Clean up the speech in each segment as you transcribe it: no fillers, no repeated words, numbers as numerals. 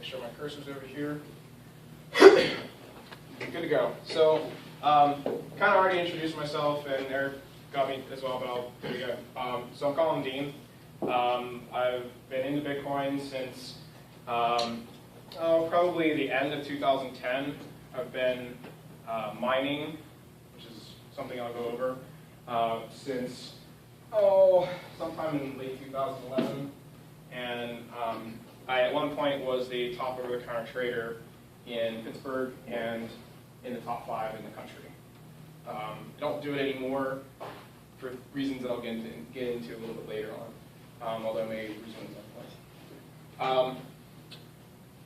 make sure my cursor's over here. Good to go. So, kind of already introduced myself, and Eric got me as well, but I'll do it again. So I'm Colin Dean. I've been into Bitcoin since probably the end of 2010. I've been mining, which is something I'll go over, since sometime in late 2011. And I, at one point, was the top over-the-counter trader in Pittsburgh and in the top 5 in the country. Don't do it anymore for reasons that I'll get into a little bit later on, although I may resume at some point.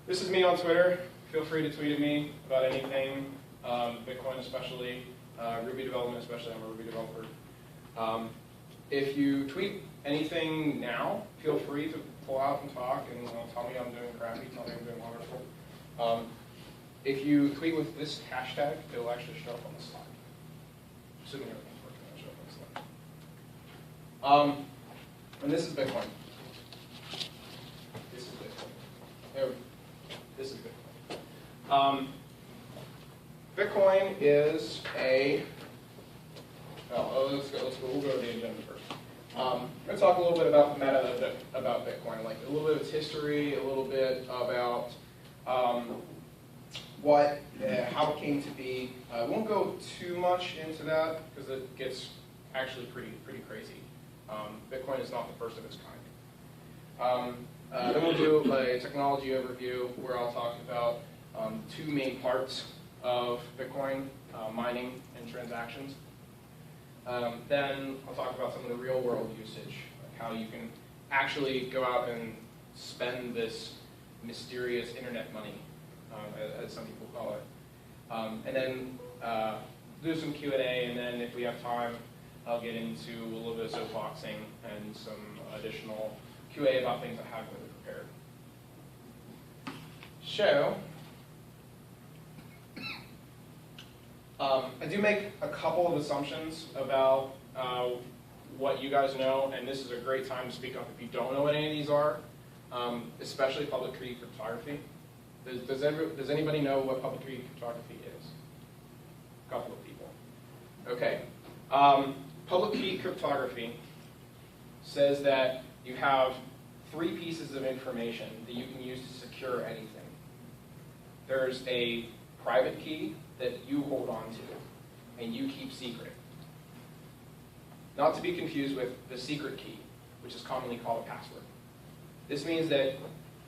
This is me on Twitter. Feel free to tweet at me about anything, Bitcoin especially, Ruby development especially. I'm a Ruby developer. If you tweet anything now, feel free to pull out and talk and tell me I'm doing crappy, tell me I'm doing wonderful. If you tweet with this hashtag, it'll actually show up on the slide. Assuming everything's working, it'll show up on the slide. And this is Bitcoin. This is Bitcoin. This is Bitcoin. Bitcoin is a. Let's go. We'll go to the agenda first. I'm going to talk a little bit about the meta about Bitcoin, like a little bit of its history, a little bit about how it came to be. I won't go too much into that because it gets actually pretty crazy. Bitcoin is not the first of its kind. Then we'll do a technology overview where I'll talk about 2 main parts of Bitcoin, mining and transactions. Then I'll talk about some of the real world usage, like how you can actually go out and spend this mysterious internet money, as some people call it. And then do some Q&A, and then if we have time, I'll get into a little bit of soapboxing and some additional Q&A about things I haven't really prepared. So, I do make a couple of assumptions about what you guys know, and this is a great time to speak up if you don't know what any of these are, especially public key cryptography. Does anybody know what public key cryptography is? A couple of people. Okay. Public key cryptography says that you have 3 pieces of information that you can use to secure anything. There's a private key that you hold on to and you keep secret. Not to be confused with the secret key, which is commonly called a password. This means that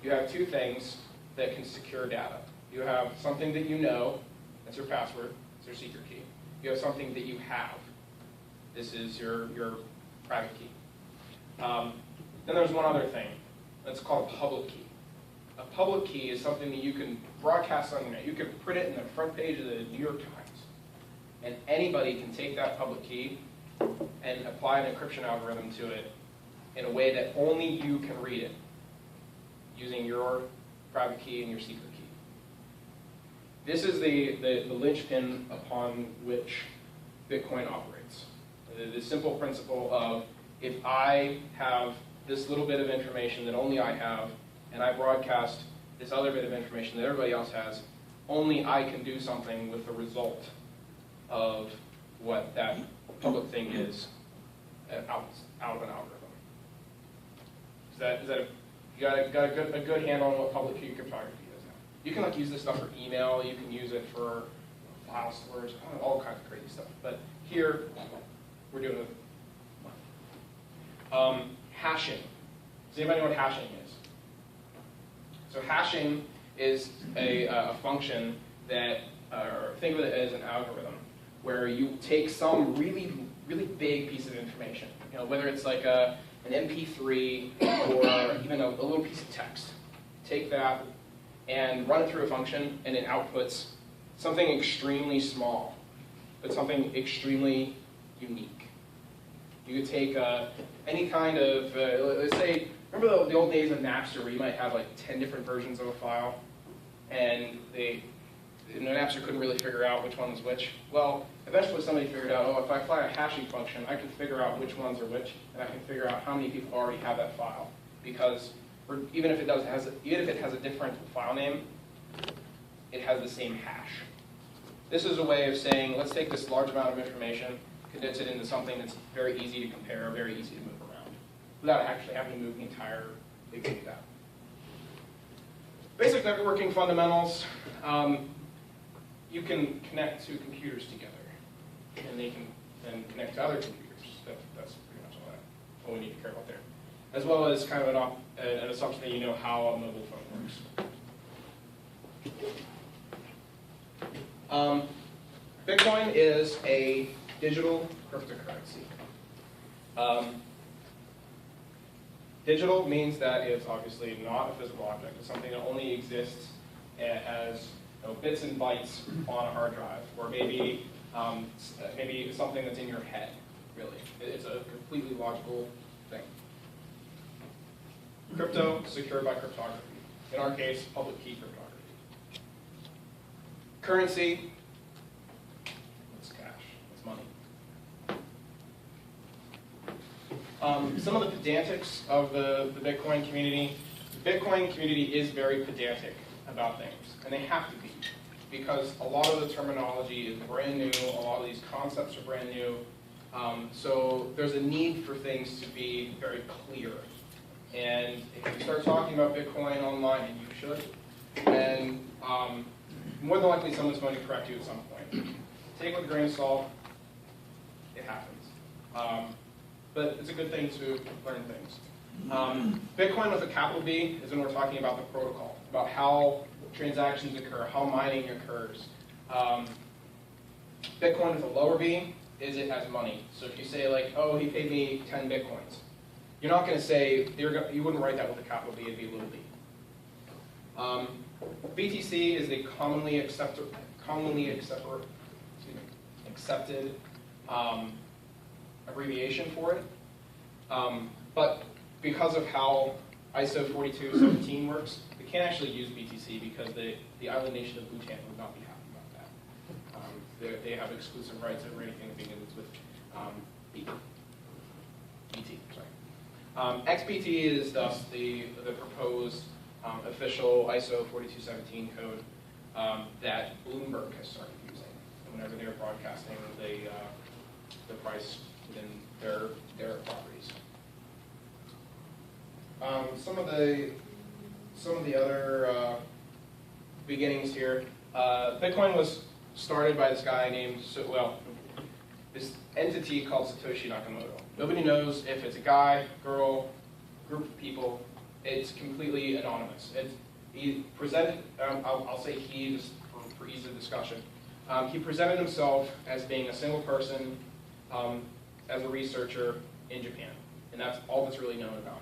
you have 2 things that can secure data. You have something that you know, that's your password, it's your secret key. You have something that you have. This is your private key. Then there's one other thing. That's called a public key. A public key is something that you can broadcast on the internet. You can print it in the front page of the New York Times. And anybody can take that public key and apply an encryption algorithm to it in a way that only you can read it, using your private key and your secret key. This is the linchpin upon which Bitcoin operates. The simple principle of, if I have this little bit of information that only I have, and I broadcast this other bit of information that everybody else has, only I can do something with the result of what that public thing is out of an algorithm. You got a good handle on what public key cryptography is now. You can use this stuff for email, you can use it for file storage, all kinds of crazy stuff. But here, we're doing it. Hashing. Does anybody know what hashing is? So hashing is a function that, or think of it as an algorithm, where you take some really big piece of information, whether it's like an MP3 or even a little piece of text. Take that and run it through a function, and it outputs something extremely small, but something extremely unique. You could take any kind of, let's say, remember the old days of Napster where you might have like 10 different versions of a file, and Napster couldn't really figure out which one was which? Well, eventually somebody figured out, if I apply a hashing function, I can figure out which ones are which, and I can figure out how many people already have that file. Because or even if it has a different file name, it has the same hash. This is a way of saying, let's take this large amount of information, condense it into something that's very easy to compare, very easy to move around, without actually having to move the entire big data. Basic networking fundamentals. You can connect two computers together, and they can then connect to other computers. That's pretty much all we need to care about there. As well as kind of an assumption that you know how a mobile phone works. Bitcoin is a digital cryptocurrency. Digital means that it's obviously not a physical object. It's something that only exists as bits and bytes on a hard drive, or maybe something that's in your head, really. It's a completely logical thing. Crypto, secured by cryptography. In our case, public key cryptography. Currency, it's cash, it's money. Some of the pedantics of the Bitcoin community. The Bitcoin community is very pedantic about things, and they have to be, because a lot of the terminology is brand new, a lot of these concepts are brand new, so there's a need for things to be very clear. And if you start talking about Bitcoin online, and you should, then more than likely someone's going to correct you at some point. Take it with a grain of salt, it happens. But it's a good thing to learn things. Bitcoin with a capital B is when we're talking about the protocol, about how transactions occur, how mining occurs. Bitcoin with a lower b is it as money. So if you say like, oh, he paid me 10 Bitcoins, you're not going to say, you wouldn't write that with a capital B, it'd be a little b. BTC is the commonly accepted abbreviation for it. But because of how ISO 4217 works, we can't actually use BTC because the island nation of Bhutan would not be happy about that. They have exclusive rights over anything that begins with BT. XBT is thus the proposed official ISO 4217 code that Bloomberg has started using whenever they're broadcasting the price within their properties. Some of the other beginnings here. Bitcoin was started by this guy named, this entity called Satoshi Nakamoto. Nobody knows if it's a guy, girl, group of people. It's completely anonymous. He presented, I'll say he just for ease of discussion. He presented himself as being a single person, as a researcher in Japan, and that's all that's really known about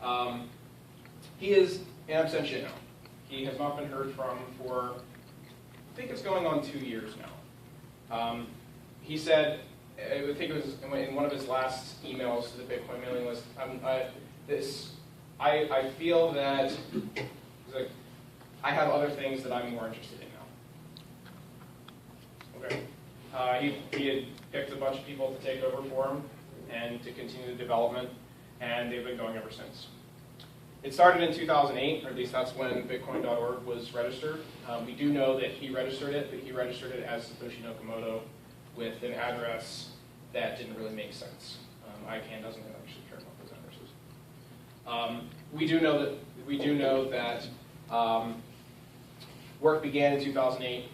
him. He is in absentia now. He has not been heard from for, I think it's going on 2 years now. He said, I think it was in one of his last emails to the Bitcoin mailing list, I feel that like, I have other things that I'm more interested in now. Okay. He had picked a bunch of people to take over for him and to continue the development, and they've been going ever since. It started in 2008, or at least that's when Bitcoin.org was registered. We do know that he registered it, but he registered it as Satoshi Nakamoto with an address that didn't really make sense. ICANN doesn't actually care about those addresses. We do know that work began in 2008,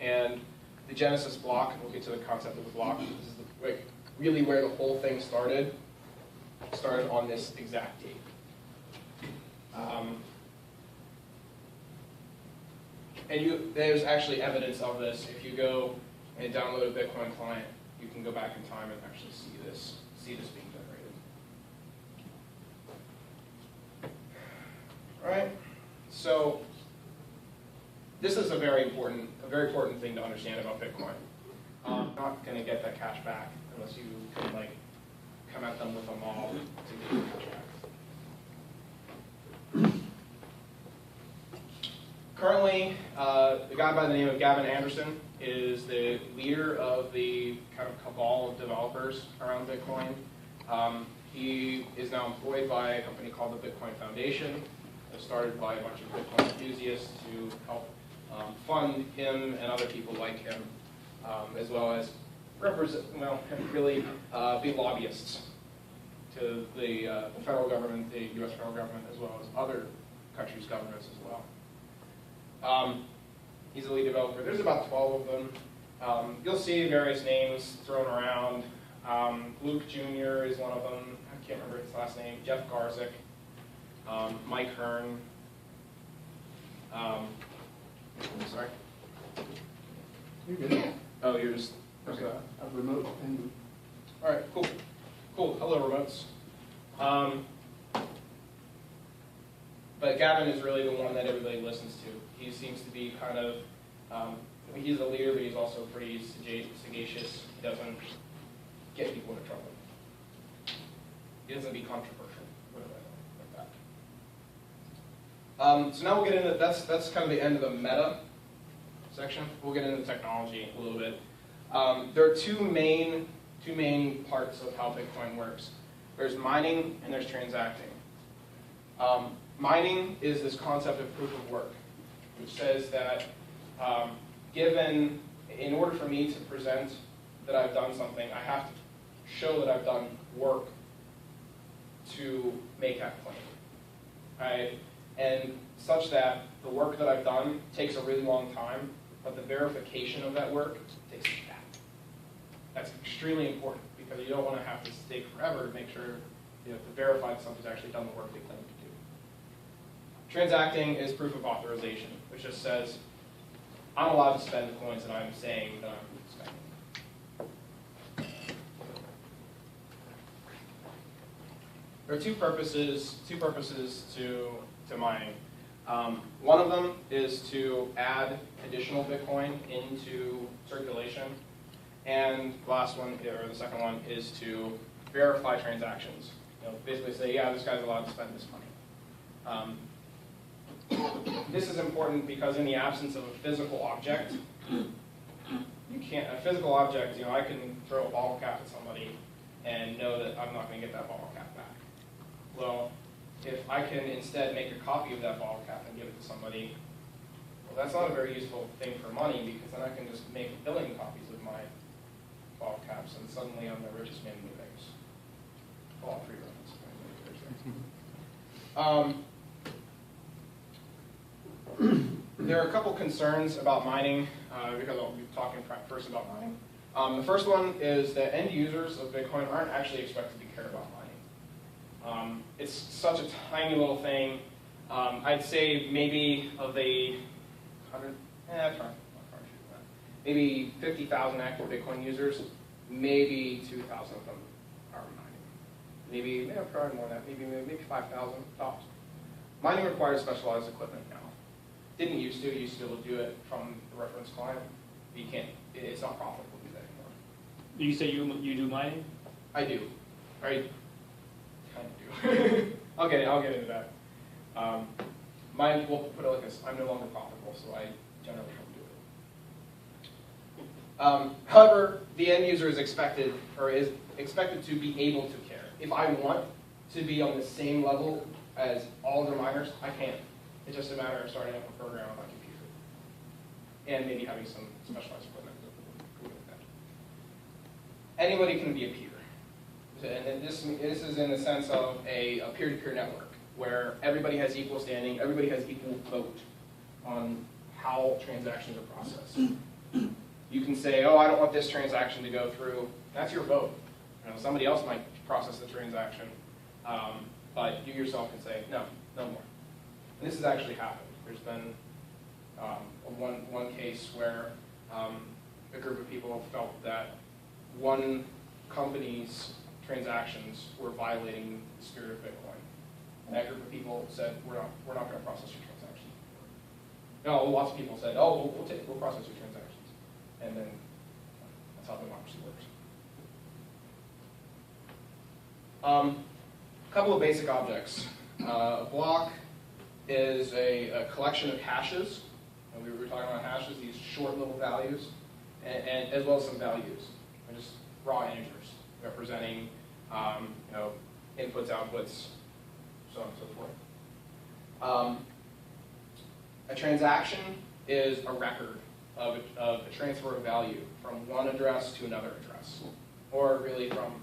and the Genesis block, and we'll get to the concept of the block, this is really where the whole thing started on this exact date. And there's actually evidence of this. If you go and download a Bitcoin client, you can go back in time and actually see this being generated. All right. So this is a very important thing to understand about Bitcoin. You're not going to get that cash back unless you can come at them with a mob to get your cash back. Currently, the guy by the name of Gavin Anderson is the leader of the kind of cabal of developers around Bitcoin. He is now employed by a company called the Bitcoin Foundation. It was started by a bunch of Bitcoin enthusiasts to help fund him and other people like him, as well as represent, well, really be lobbyists to the federal government, the U.S. federal government, as well as other countries' governments as well. He's a lead developer. There's about 12 of them. You'll see various names thrown around. Luke Jr. is one of them. I can't remember his last name. Jeff Garzik, Mike Hearn. Sorry. You're good. Oh, you're just Okay. A remote and all right. Cool. Cool. Hello, remotes. But Gavin is really the one that everybody listens to. He seems to be kind of, he's a leader, but he's also pretty sagacious. He doesn't get people into trouble. He doesn't be controversial, like that. So now we'll get into, that's kind of the end of the meta section. We'll get into technology a little bit. There are two main parts of how Bitcoin works. There's mining and there's transacting. Mining is this concept of proof of work, which says that in order for me to present that I've done something, I have to show that I've done work to make that claim. Right? And such that the work that I've done takes a really long time, but the verification of that work takes that. That's extremely important because you don't want to have to take forever to make sure you have to verify that somebody's actually done the work they claim to do. Transacting is proof of authorization, which just says, I'm allowed to spend the coins that I'm saying that I'm spending. There are two purposes to mining. One of them is to add additional Bitcoin into circulation. And the last one, or the second one, is to verify transactions. Basically say, yeah, this guy's allowed to spend this money. This is important because in the absence of a physical object, you can't. A physical object, I can throw a bottle cap at somebody and know that I'm not going to get that bottle cap back. Well, if I can instead make a copy of that bottle cap and give it to somebody, well, that's not a very useful thing for money because then I can just make a billion copies of my bottle caps, and suddenly I'm the richest man in New Vegas. All free reference. There are a couple concerns about mining, because I'll be talking first about mining. The first one is that end users of Bitcoin aren't actually expected to care about mining. It's such a tiny little thing. I'd say maybe of the 100, maybe 50,000 active Bitcoin users, maybe 2,000 of them are mining. Maybe probably more than that, maybe 5,000 tops. Mining requires specialized equipment now. Didn't used to. You used to be able to do it from the reference client. But you can't. It's not profitable to do that anymore. You say you do mining? I do. I kind of do. I'll get into that. Mine, we'll put it like this. I'm no longer profitable, so I generally don't do it. However, the end user is expected to be able to care. If I want to be on the same level as all the miners, I can. It's just a matter of starting up a program on my computer and maybe having some specialized equipment to go with that. Anybody can be a peer. And this is in the sense of a peer-to-peer network where everybody has equal standing, everybody has equal vote on how transactions are processed. You can say, oh, I don't want this transaction to go through. That's your vote. Somebody else might process the transaction, but you yourself can say, no, no more. And this has actually happened. There's been one case where a group of people felt that one company's transactions were violating the spirit of Bitcoin. And that group of people said, we're not going to process your transaction. No, lots of people said, oh, we'll process your transactions. And then that's how democracy works. A couple of basic objects. A block is a collection of hashes. And we were talking about hashes, these short little values, and as well as some values. They're just raw integers representing inputs, outputs, so on and so forth. A transaction is a record of a transfer of value from one address to another address, or really from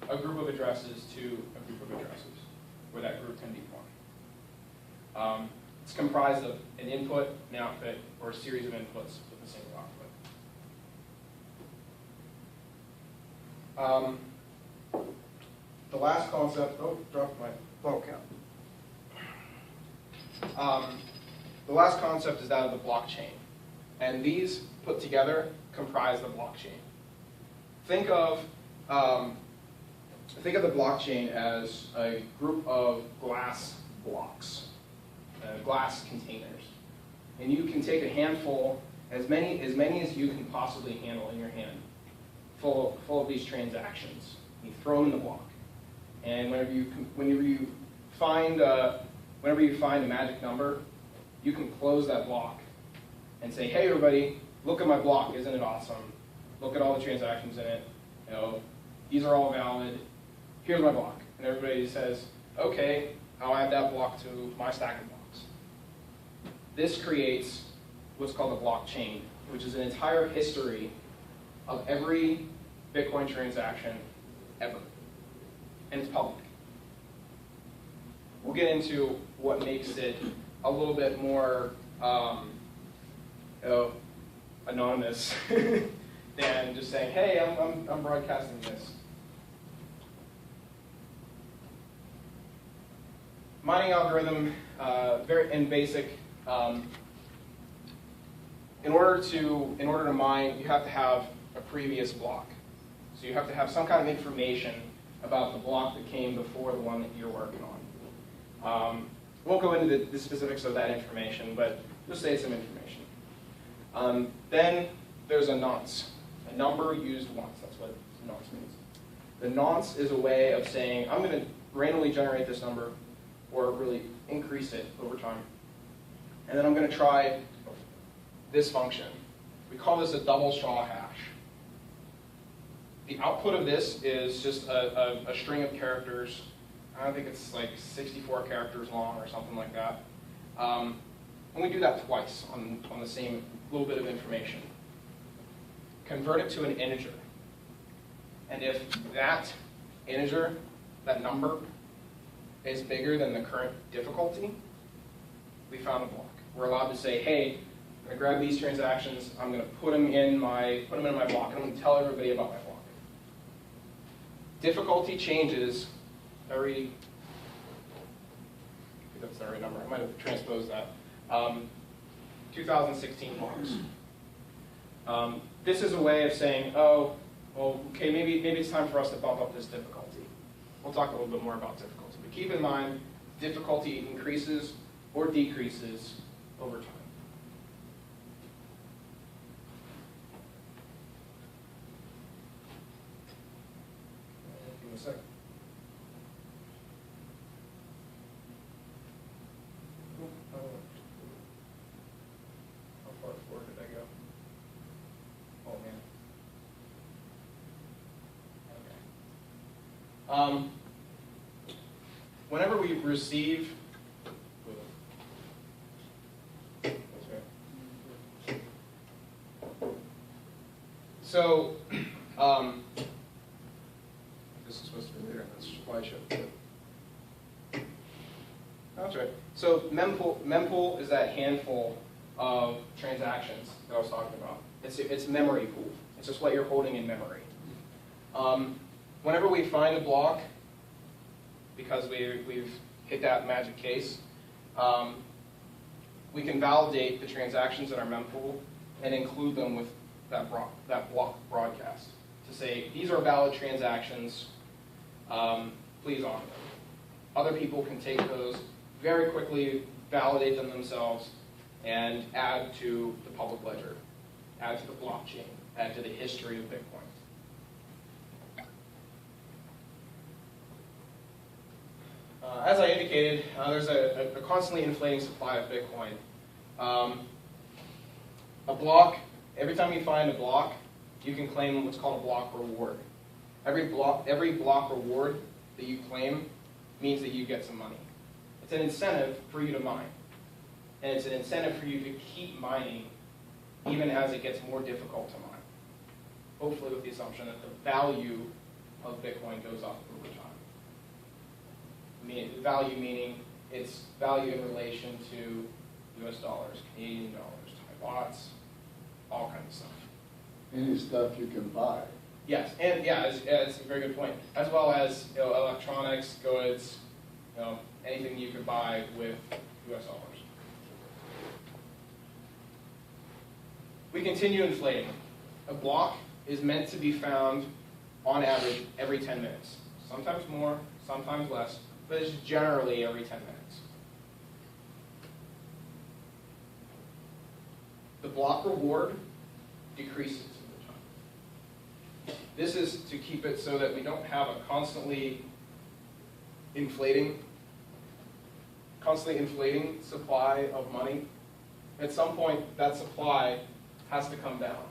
a group of addresses to a group of addresses, where that group can be formed. It's comprised of an input, an output, or a series of inputs with a single output. The last concept, dropped my bottle cap. The last concept is that of the blockchain. And these put together comprise the blockchain. Think of the blockchain as a group of glass blocks, glass containers. And you can take a handful, as many as you can possibly handle in your hand, full of these transactions. You throw them in the block. And whenever you find a magic number, you can close that block and say, hey everybody, look at my block, isn't it awesome? Look at all the transactions in it. You know, these are all valid. Here's my block. And everybody says, okay, I'll add that block to my stack of blocks. This creates what's called a blockchain, which is an entire history of every Bitcoin transaction ever. And it's public. We'll get into what makes it a little bit more anonymous than just saying, hey, I'm broadcasting this. Mining algorithm, very basic. In order to mine, you have to have a previous block. So you have to have some kind of information about the block that came before the one that you're working on. Won't go into the specifics of that information, but just say some information. Then there's a nonce, a number used once. That's what nonce means. The nonce is a way of saying, I'm going to randomly generate this number, or really increase it over time. And then I'm going to try this function. We call this a double straw hash. The output of this is just a string of characters. I think it's like 64 characters long or something like that. And we do that twice on the same little bit of information. Convert it to an integer. And if that integer, that number, is bigger than the current difficulty, we found a block. We're allowed to say, hey, I'm going to grab these transactions, I'm going to put them in my block, and I'm going to tell everybody about my block. Difficulty changes every, I think that's the right number, I might have transposed that, 2016 blocks. This is a way of saying, oh, well, okay, maybe it's time for us to bump up this difficulty. We'll talk a little bit more about difficulty. But keep in mind, difficulty increases or decreases over time. Give me a second. How far forward did I go? Oh man. Okay. Whenever we receive, so this is supposed to be later in this slideshow. That's right. So mempool is that handful of transactions that I was talking about. It's memory pool. It's just what you're holding in memory. Whenever we find a block, because we've hit that magic case, we can validate the transactions in our mempool and include them with that block broadcast to say, these are valid transactions, please honor them. Other people can take those very quickly, validate them themselves, and add to the public ledger, add to the blockchain, add to the history of Bitcoin. As I indicated, there's a constantly inflating supply of Bitcoin. A block, every time you find a block, you can claim what's called a block reward. Every block reward that you claim means that you get some money. It's an incentive for you to mine. And it's an incentive for you to keep mining even as it gets more difficult to mine. Hopefully with the assumption that the value of Bitcoin goes up over time. Value meaning its value in relation to US dollars, Canadian dollars, Thai bahts, all kinds of stuff. Any stuff you can buy. Yes, and yeah, it's a very good point. As well as electronics, goods, anything you could buy with US dollars. We continue inflating. A block is meant to be found on average every 10 minutes. Sometimes more, sometimes less, but it's generally every 10 minutes. The block reward decreases over time. This is to keep it so that we don't have a constantly inflating supply of money. At some point, that supply has to come down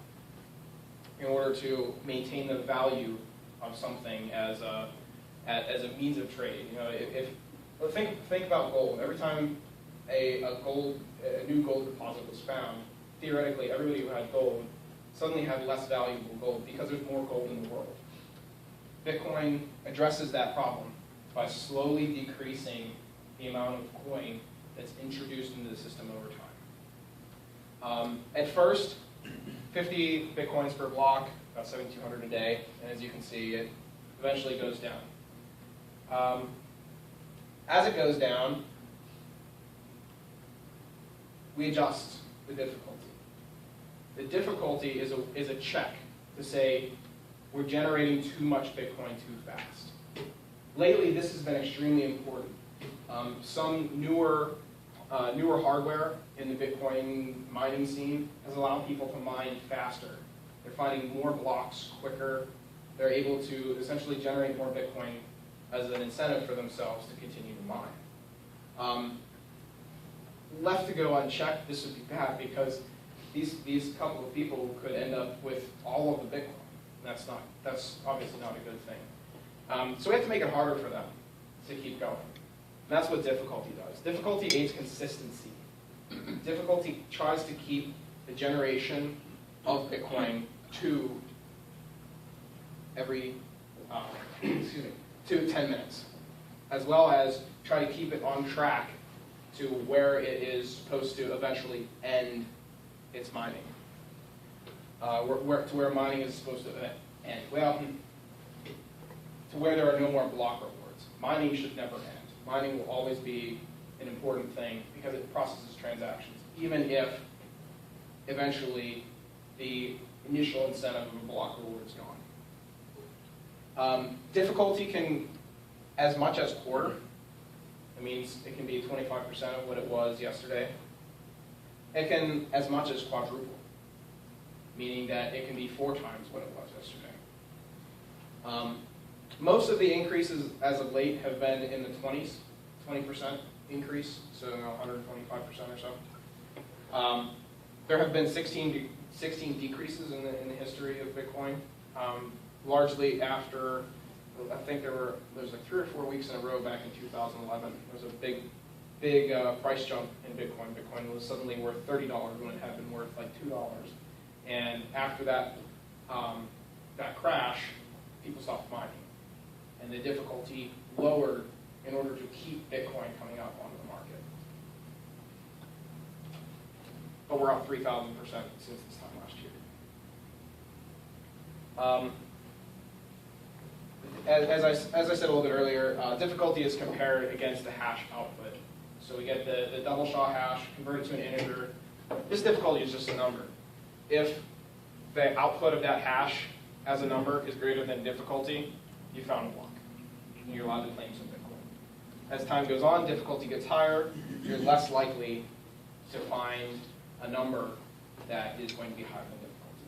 in order to maintain the value of something as a means of trade. Think about gold. Every time a new gold deposit was found, theoretically, everybody who had gold suddenly had less valuable gold because there's more gold in the world. Bitcoin addresses that problem by slowly decreasing the amount of coin that's introduced into the system over time. At first, 50 Bitcoins per block, about 7,200 a day, and as you can see, it eventually goes down. As it goes down, we adjust the difficulty. The difficulty is a check to say we're generating too much Bitcoin too fast. Lately, this has been extremely important. Some newer hardware in the Bitcoin mining scene has allowed people to mine faster. They're finding more blocks quicker. They're able to essentially generate more Bitcoin as an incentive for themselves to continue to mine. Left to go unchecked, this would be bad because these couple of people could end up with all of the Bitcoin. That's obviously not a good thing. So we have to make it harder for them to keep going. And that's what difficulty does. Difficulty aids consistency. Difficulty tries to keep the generation of Bitcoin to every, to 10 minutes, as well as try to keep it on track to where it is supposed to eventually end its mining. To where mining is supposed to end. Well, to where there are no more block rewards. Mining should never end. Mining will always be an important thing because it processes transactions, even if eventually the initial incentive of a block reward is gone. Difficulty can, as much as quarter, it means it can be 25% of what it was yesterday. It can as much as quadruple, meaning that it can be 4 times what it was yesterday. Most of the increases as of late have been in the 20s, 20% increase, so 125% or so. There have been 16 decreases in the history of Bitcoin, largely after, I think there's like 3 or 4 weeks in a row back in 2011. There was a big price jump in Bitcoin. Bitcoin was suddenly worth $30 when it had been worth like $2. And after that crash, people stopped mining. And the difficulty lowered in order to keep Bitcoin coming up onto the market. But we're up 3,000% since this time last year. As I said a little bit earlier, difficulty is compared against the hash output. So we get the double SHA hash, convert it to an integer. This difficulty is just a number. If the output of that hash as a number is greater than difficulty, you found a block. And you're allowed to claim some Bitcoin. As time goes on, difficulty gets higher, you're less likely to find a number that is going to be higher than difficulty.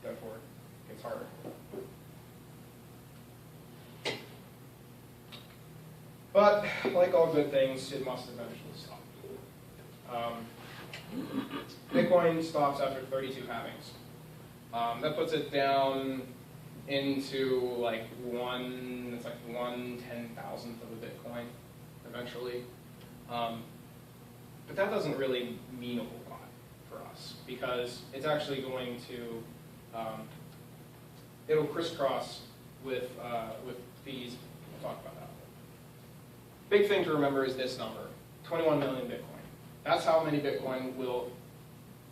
Therefore, it gets harder. But, like all good things, it must eventually stop. Bitcoin stops after 32 halvings. That puts it down into like it's like 1/10,000th of a Bitcoin eventually. But that doesn't really mean a whole lot for us because it's actually going to, it'll crisscross with fees. We'll talk about that. Big thing to remember is this number, 21 million Bitcoin. That's how many Bitcoin will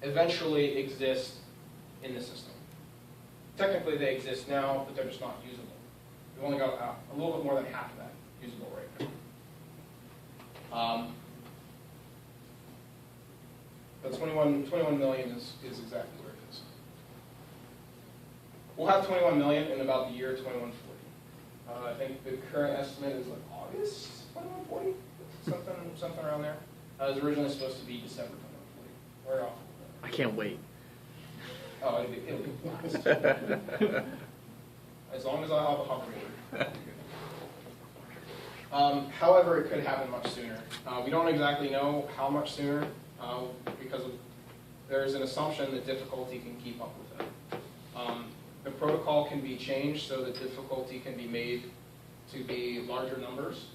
eventually exist in the system. Technically they exist now, but they're just not usable. We've only got a little bit more than half of that usable right now. But 21 million is exactly where it is. We'll have 21 million in about the year 2140. I think the current estimate is like August 2140, something around there. It was originally supposed to be December 2140. We're off. I can't wait. Oh, it'll be blast. As long as I have a hover meter. However, it could happen much sooner. We don't exactly know how much sooner because there's an assumption that difficulty can keep up with it. The protocol can be changed so that difficulty can be made to be larger numbers.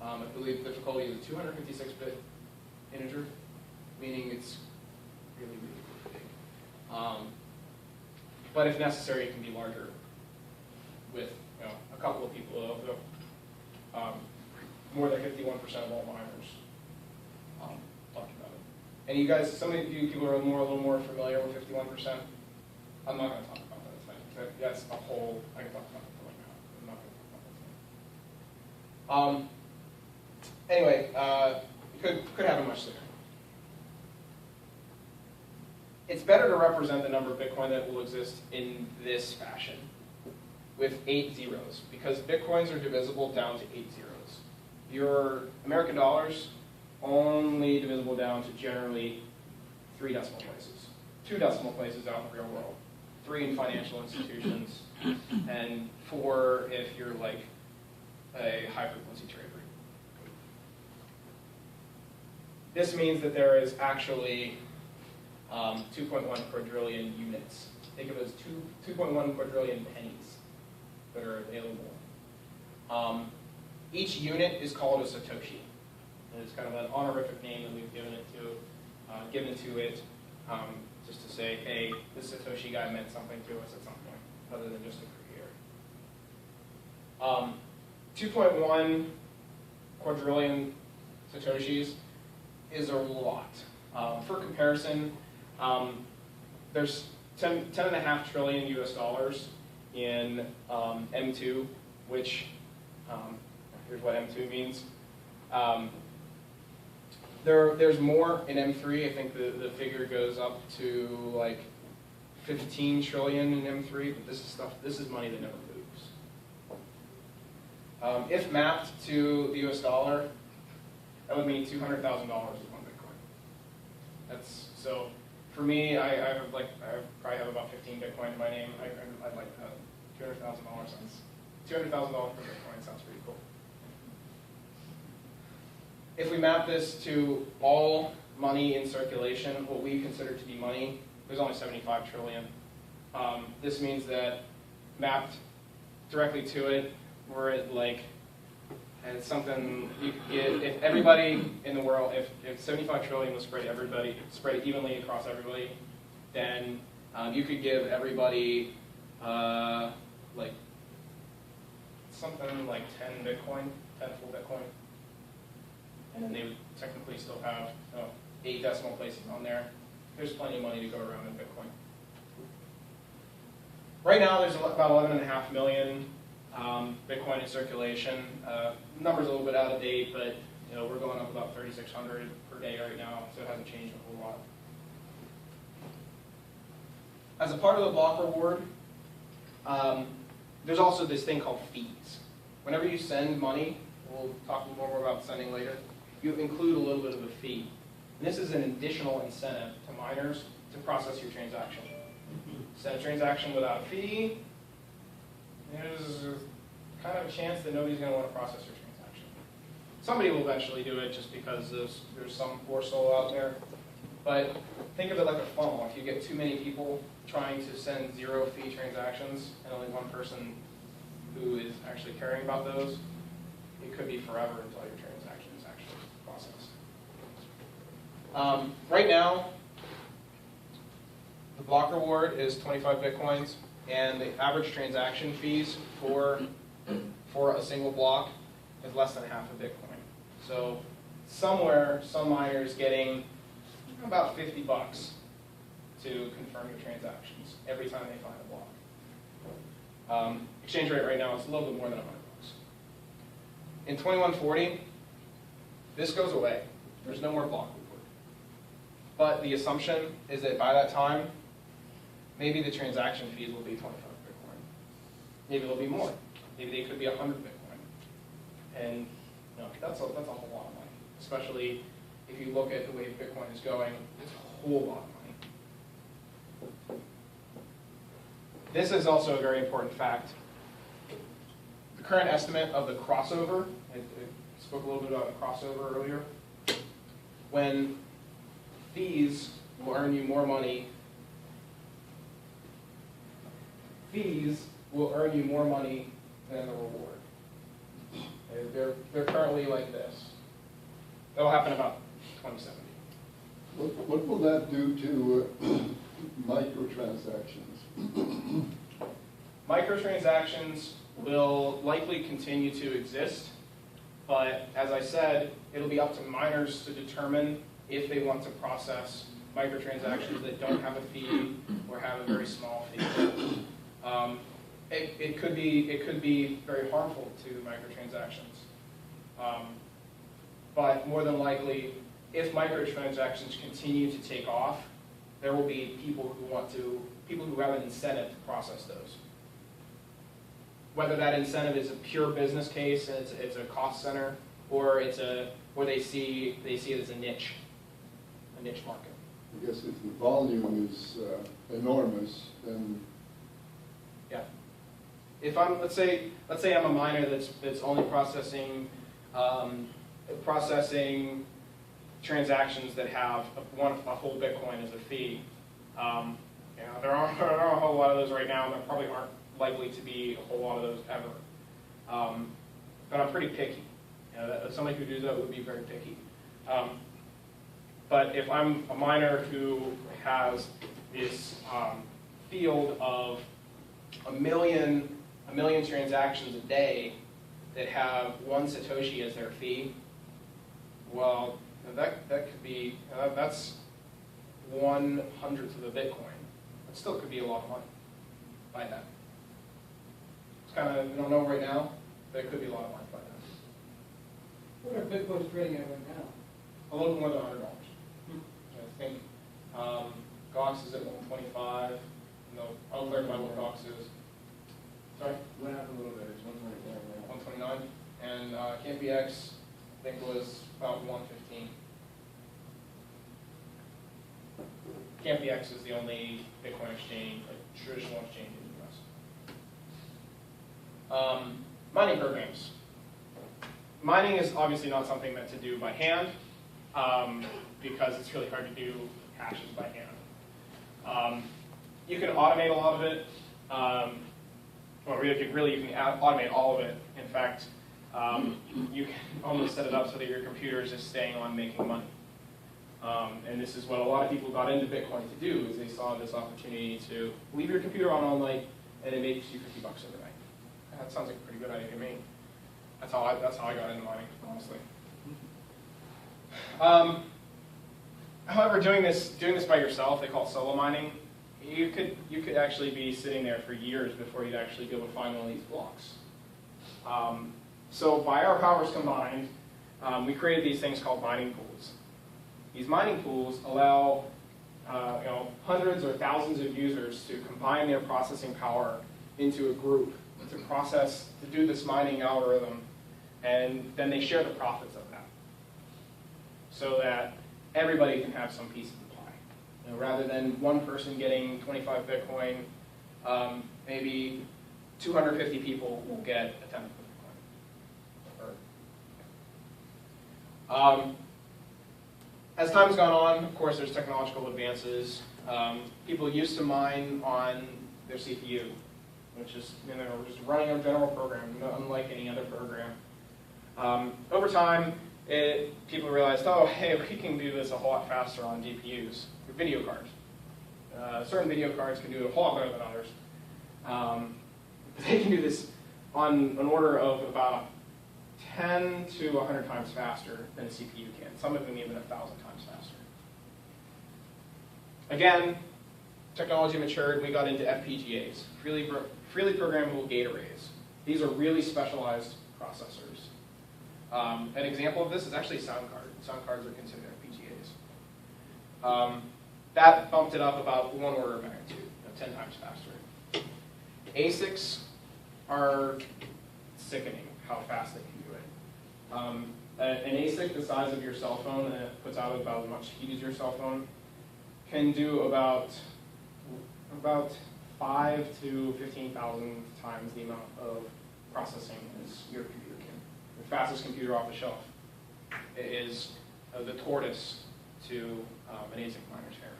I believe difficulty is a 256-bit integer, meaning it's really, really big. But if necessary, it can be larger with a couple of people. More than 51% of all miners talking about it. And you guys, some of you people are a little more familiar with 51%. I'm not going to talk about that tonight. That's a whole, I can talk about it for like now. I'm not going to talk about that tonight. Anyway, could happen much sooner. It's better to represent the number of Bitcoin that will exist in this fashion with 8 zeros because Bitcoins are divisible down to 8 zeros. Your American dollars only divisible down to generally 3 decimal places. 2 decimal places out in the real world. 3 in financial institutions, and 4 if you're like a high-frequency trader. This means that there is actually 2.1 quadrillion units. Think of it as 2.1 quadrillion pennies that are available. Each unit is called a Satoshi. And it's kind of an honorific name that we've given to it, just to say, hey, this Satoshi guy meant something to us at some point, other than just a career. 2.1 quadrillion Satoshis is a lot. For comparison, there's 10.5 trillion US dollars in M2, which, here's what M2 means. There's more in M3. I think the figure goes up to like 15 trillion in M3, but this is money that never moves. If mapped to the US dollar, that would mean $200,000 is 1 Bitcoin. So for me, I probably have about 15 Bitcoin in my name. I'd like that. $200,000 sounds. $200,000 per Bitcoin sounds pretty cool. If we map this to all money in circulation, what we consider to be money, there's only 75 trillion. This means that mapped directly to it, we're at like, and it's something you could get, if everybody in the world, if 75 trillion was spread evenly across everybody, then you could give everybody like something like 10 full Bitcoin. And then they would technically still have 8 decimal places on there. There's plenty of money to go around in Bitcoin. Right now, there's about 11.5 million Bitcoin in circulation. Number's a little bit out of date, but we're going up about 3,600 per day right now, so it hasn't changed a whole lot. As a part of the block reward, there's also this thing called fees. Whenever you send money, we'll talk more about sending later, you include a little bit of a fee. And this is an additional incentive to miners to process your transaction. Send a transaction without a fee, there's kind of a chance that nobody's going to want to process your transaction. Somebody will eventually do it just because there's some poor soul out there But think of it like a funnel. If you get too many people trying to send zero-fee transactions and only one person who is actually caring about those, it could be forever until your transaction is actually processed. Right now, the block reward is 25 Bitcoins, and the average transaction fees for a single block is less than half a Bitcoin. So somewhere, some miner is getting about 50 bucks to confirm your transactions every time they find a block. Exchange rate right now is a little bit more than 100 bucks. In 2140, this goes away. There's no more block reward. But the assumption is that by that time, maybe the transaction fees will be 25 Bitcoin. Maybe it'll be more. Maybe they could be 100 Bitcoin. And that's a whole lot of money, especially if you look at the way Bitcoin is going, it's a whole lot of money. This is also a very important fact. The current estimate of the crossover, I spoke a little bit about the crossover earlier, when fees will earn you more money, fees will earn you more money than the reward. They're currently like this. That'll happen about 2070. What will that do to microtransactions? Microtransactions will likely continue to exist, but as I said, it'll be up to miners to determine if they want to process microtransactions that don't have a fee or have a very small fee. It could be very harmful to microtransactions, but more than likely, if microtransactions continue to take off, there will be people who have an incentive to process those. Whether that incentive is a pure business case, and it's a cost center, or they see it as a niche market. I guess if the volume is enormous, then yeah. If I'm let's say I'm a miner that's only processing transactions that have a whole Bitcoin as a fee. There aren't a whole lot of those right now, and there probably aren't likely to be a whole lot of those ever. But I'm pretty picky. Somebody who does that would be very picky. But if I'm a miner who has this field of a million transactions a day that have 1 Satoshi as their fee, well, that could be, that's 1/100th of a Bitcoin. That still could be a lot of money by then. It's kind of, we don't know right now, but it could be a lot of money by then. What are Bitcoins trading at right now? A little more than $100. I think Gox is at 125. No, I'll clarify what Gox is. Sorry? Went up a little bit, it's 129 now. 129. And KPX, I think, was about 115. KPX is the only Bitcoin exchange, like traditional exchange in the US. Mining programs. Mining is obviously not something meant to do by hand, because it's really hard to do hashes by hand. You can automate a lot of it. You can automate all of it. In fact, you can almost set it up so that your computer is just staying on making money. And this is what a lot of people got into Bitcoin to do, is they saw this opportunity to leave your computer on all night and it makes you 50 bucks overnight. That sounds like a pretty good idea to me. That's how I got into mining, honestly. However, doing this by yourself, they call it solo mining. You could actually be sitting there for years before you'd actually be able to find one of these blocks. So by our powers combined, we created these things called mining pools. These mining pools allow hundreds or thousands of users to combine their processing power into a group to do this mining algorithm, and then they share the profits of that, so that everybody can have some piece of the pie. Rather than one person getting 25 Bitcoin, maybe 250 people will get a 10th of Bitcoin. As time's gone on, of course, there's technological advances. People used to mine on their CPU, which is just running a general program, unlike any other program. Over time, people realized, oh, hey, we can do this a whole lot faster on GPUs, with video cards. Certain video cards can do it a whole lot better than others. They can do this on an order of about 10 to 100 times faster than a CPU can. Some of them even 1,000 times faster. Again, technology matured. We got into FPGAs, freely programmable gate arrays. These are really specialized processors. An example of this is actually sound card. Sound cards are considered FPGAs. That bumped it up about 1 order of magnitude, 10 times faster. ASICs are sickening how fast they can do it. An ASIC the size of your cell phone, and it puts out about as much heat as your cell phone, can do about 5 to 15,000 times the amount of processing as your computer can. The fastest computer off the shelf is the tortoise to an ASIC miner's hair.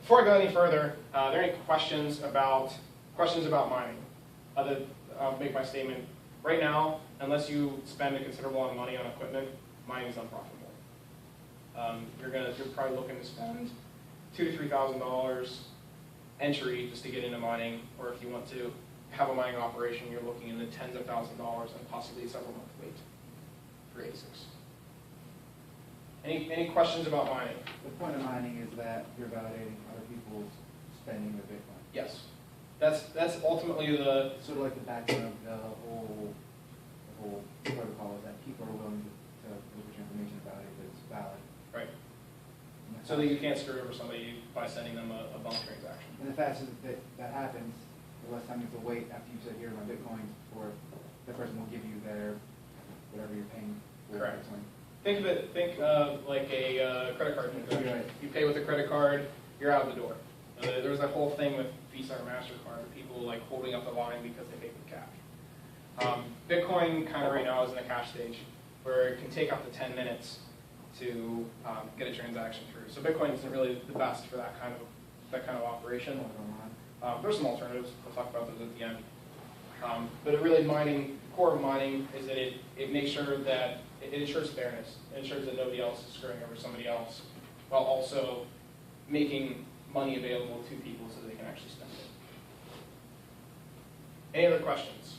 Before I go any further, are there any questions about mining? I'll make my statement. Right now, unless you spend a considerable amount of money on equipment, mining is unprofitable. You're probably looking to spend $2,000 to $3,000 entry just to get into mining, or if you want to have a mining operation, you're looking in the tens of thousands of dollars and possibly several month wait for ASICs. Any questions about mining? The point of mining is that you're validating other people's spending of Bitcoin. Yes. That's ultimately the Sort of like the backbone of the whole protocol is that people are willing to put your information about it if it's valid. right. So that you can't screw over somebody by sending them a bump transaction. And the faster that happens, the less time you have to wait after you said, here are my Bitcoins, before the person will give you their, whatever you're paying for Correct. Bitcoin. Think like a credit card transaction. Right. You pay with a credit card, you're out the door. There was that whole thing with Visa or MasterCard, of people like holding up the line because they paid with cash. Bitcoin kind of right now is in the cash stage, where it can take up to 10 minutes to get a transaction through. So Bitcoin isn't really the best for that kind of operation. There's some alternatives. We'll talk about those at the end. But really, core of mining is that it makes sure that it ensures fairness. It ensures that nobody else is screwing over somebody else, while also making money available to people so they can actually spend it. Any other questions?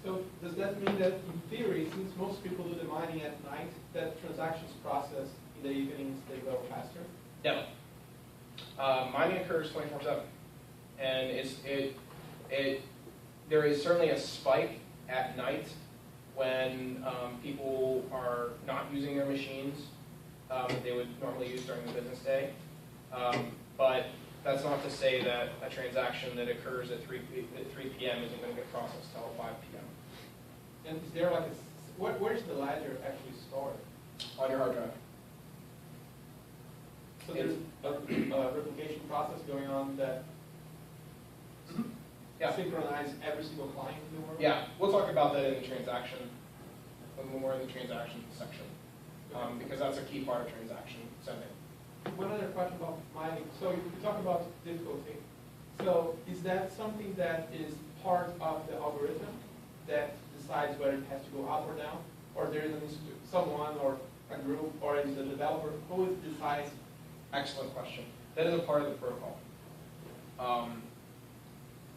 So does that mean that in theory, since most people do the mining at night, that transactions processed in the evenings, they go faster? No. Mining occurs 24/7, and there is certainly a spike at night when people are not using their machines that they would normally use during the business day. But that's not to say that a transaction that occurs at 3 p.m. isn't going to get processed until 5 p.m. And is there like where's the ledger actually stored? on your hard drive. So there's a replication process going on that synchronize every single client in the world? Yeah, we'll talk about that in the transaction, when we're in the transaction section, because that's a key part of transaction sending. One other question about mining. So you talk about difficulty. So is that something that is part of the algorithm that decides whether it has to go up or down? Or there is someone or a group or is the developer who decides? Excellent question. That is a part of the protocol.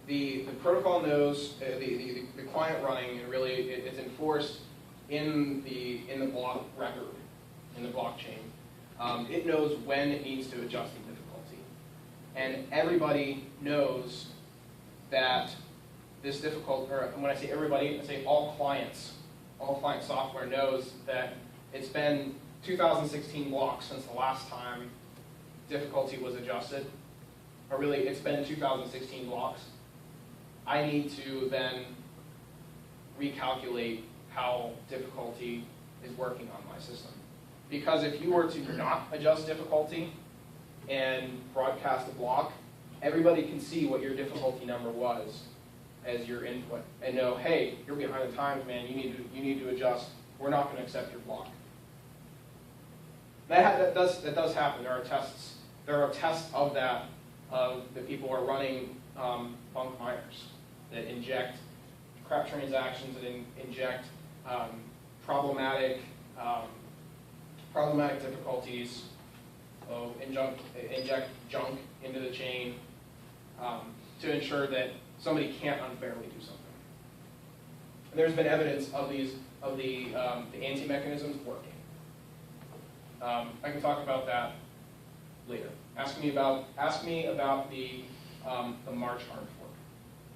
The protocol knows the client running, and really it's enforced in the block record, in the blockchain. It knows when it needs to adjust the difficulty. And everybody knows that this difficult, or when I say everybody, I say all client software knows that it's been 2016 blocks since the last time difficulty was adjusted. Or really, it's been 2016 blocks. I need to then recalculate how difficulty is working on my system. Because if you were to not adjust difficulty and broadcast a block, everybody can see what your difficulty number was as your input and know, hey, you're behind the times, man. You need to adjust. We're not going to accept your block. That does happen. There are tests. There are tests of that that people are running bunk miners that inject crap transactions that inject problematic difficulties, inject junk into the chain to ensure that somebody can't unfairly do something. And there's been evidence of the anti-mechanisms working. I can talk about that later. Ask me about the March hard fork,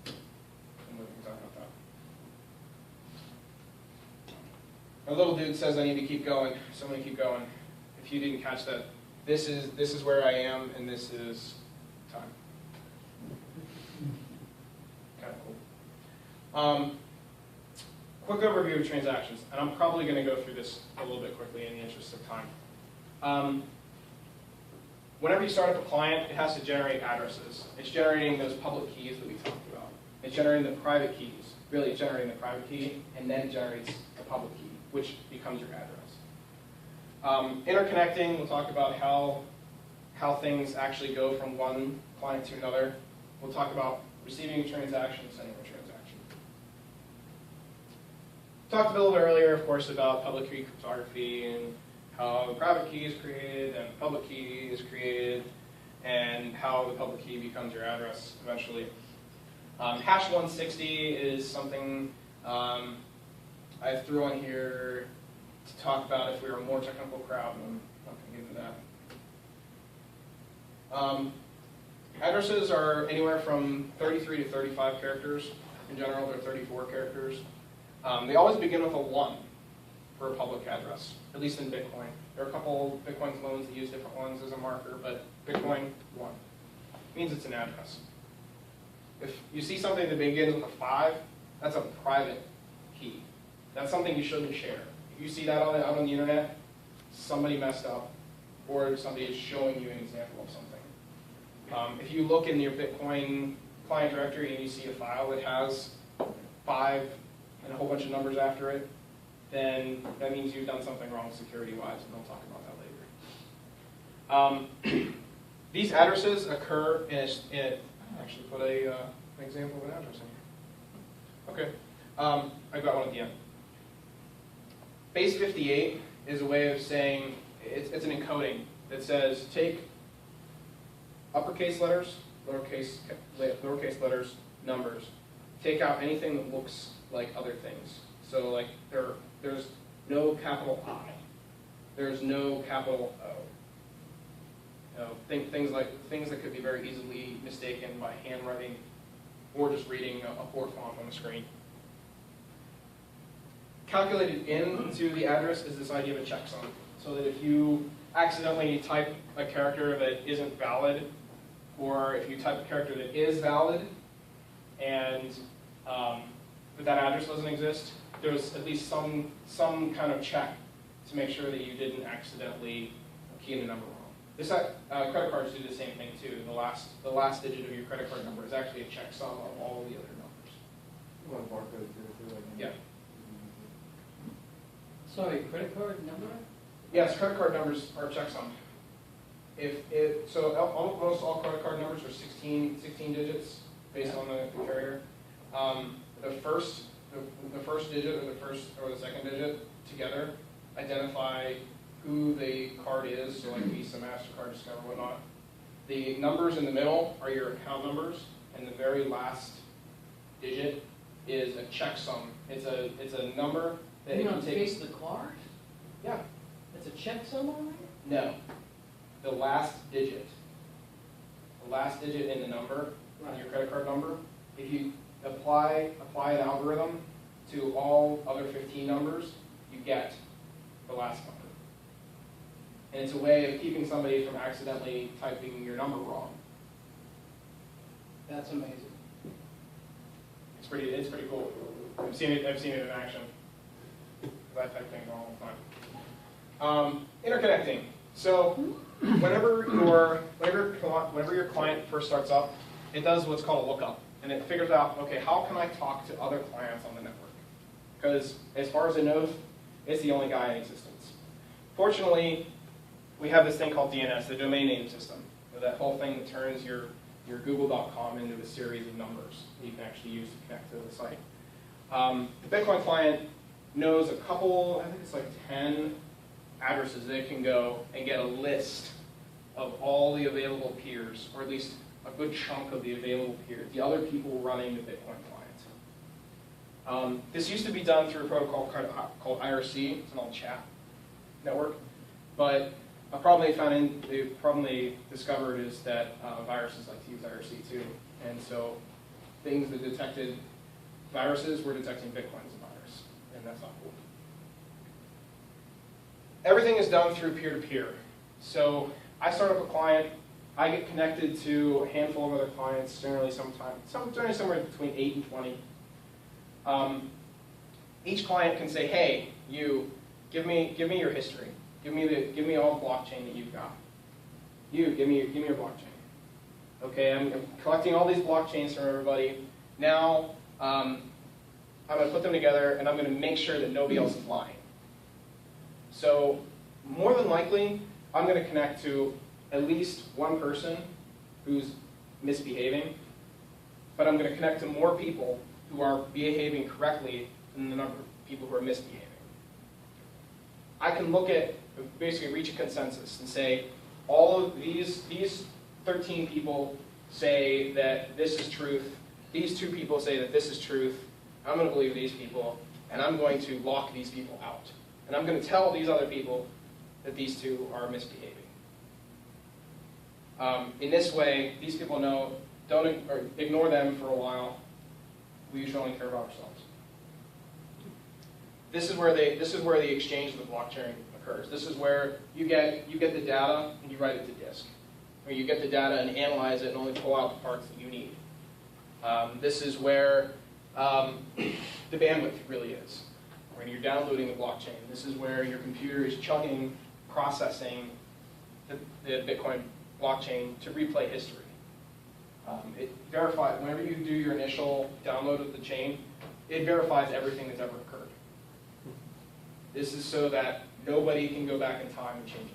and we can talk about that. My little dude says I need to keep going, so I'm going to keep going. If you didn't catch that, this is where I am, and this is time. Kind of cool. Quick overview of transactions, and I'm probably going to go through this a little bit quickly in the interest of time. Whenever you start up a client, it has to generate addresses. It's generating those public keys that we talked about. It's generating the private keys. Really, it's generating the private key, and then it generates the public key, which becomes your address. Interconnecting, we'll talk about how things actually go from one client to another. We'll talk about receiving a transaction, sending a transaction. Talked a little bit earlier, of course, about public key cryptography and how the private key is created and the public key is created and how the public key becomes your address eventually. Hash 160 is something I threw on here to talk about if we were a more technical crowd, and I'm not going to get into that. Addresses are anywhere from 33 to 35 characters. In general, they're 34 characters. They always begin with a 1 for a public address, at least in Bitcoin. There are a couple Bitcoin clones that use different ones as a marker, but Bitcoin, 1. It means it's an address. If you see something that begins with a 5, that's a private key. That's something you shouldn't share. If you see that out on the internet, somebody messed up, or somebody is showing you an example of something. If you look in your Bitcoin client directory and you see a file that has 5 and a whole bunch of numbers after it, then that means you've done something wrong security-wise, and we'll talk about that later. These addresses occur in I actually put an example of an address in here. Okay, I've got one at the end. Base 58 is a way of saying, it's an encoding that says take uppercase letters, lowercase letters, numbers. Take out anything that looks like other things. So like there's no capital I. There's no capital O. You know, things that could be very easily mistaken by handwriting or just reading a poor font on the screen. Calculated into the address is this idea of a checksum. So that if you accidentally type a character that isn't valid, or if you type a character that is valid, and but that address doesn't exist, there's at least some kind of check to make sure that you didn't accidentally key in the number wrong. This credit cards do the same thing too. The last digit of your credit card number is actually a checksum of all the other numbers. Well, barcode too. Yeah. Sorry, credit card number? Yes, credit card numbers are checksum. Almost all credit card numbers are 16 digits based on the carrier. The first digit or the second digit together identify who the card is, so like Visa, MasterCard, Discover, whatnot. The numbers in the middle are your account numbers, and the very last digit is a checksum. It's a number that You if don't you take. face the card? Yeah. It's a checksum on it? No. The last digit. The last digit in the number, on your credit card number, if you apply an algorithm to all other 15 numbers, you get the last number. And it's a way of keeping somebody from accidentally typing your number wrong. That's amazing. It's pretty cool. I've seen it in action. I type things wrong all the time. Interconnecting. So whenever your client first starts up, it does what's called a lookup. and it figures out, okay, how can I talk to other clients on the network? Because as far as it knows, it's the only guy in existence. Fortunately, we have this thing called DNS, the domain name system. That whole thing that turns your google.com into a series of numbers that you can actually use to connect to the site. The Bitcoin client knows a couple, I think it's like 10 addresses that it can go and get a list of all the available peers, or at least a good chunk of the available peers, the other people running the Bitcoin client. This used to be done through a protocol called IRC, it's an all chat network, but a problem they discovered is that viruses like to use IRC too, and so things that detected viruses were detecting Bitcoin as a virus, and that's not cool. Everything is done through peer-to-peer. So I start up a client, I get connected to a handful of other clients, generally somewhere between 8 and 20. Each client can say, hey, you, give me your history. Give me all the blockchain that you've got. You, give me your blockchain. Okay, I'm collecting all these blockchains from everybody. Now, I'm going to put them together, and I'm going to make sure that nobody else is lying. So, more than likely, I'm going to connect to at least one person who's misbehaving, but I'm going to connect to more people who are behaving correctly than the number of people who are misbehaving. I can look at, basically reach a consensus and say, all of these 13 people say that this is truth, these 2 people say that this is truth, I'm going to believe these people, and I'm going to lock these people out. And I'm going to tell these other people that these 2 are misbehaving. In this way, these people know, or ignore them for a while. We should only care about ourselves. This is where the exchange of the blockchain occurs. This is where you get the data and you write it to disk. Or you get the data and analyze it and only pull out the parts that you need. This is where the bandwidth really is. When you're downloading the blockchain, this is where your computer is chugging, processing the Bitcoin blockchain to replay history. It verifies, whenever you do your initial download of the chain, it verifies everything that's ever occurred. This is so that nobody can go back in time and change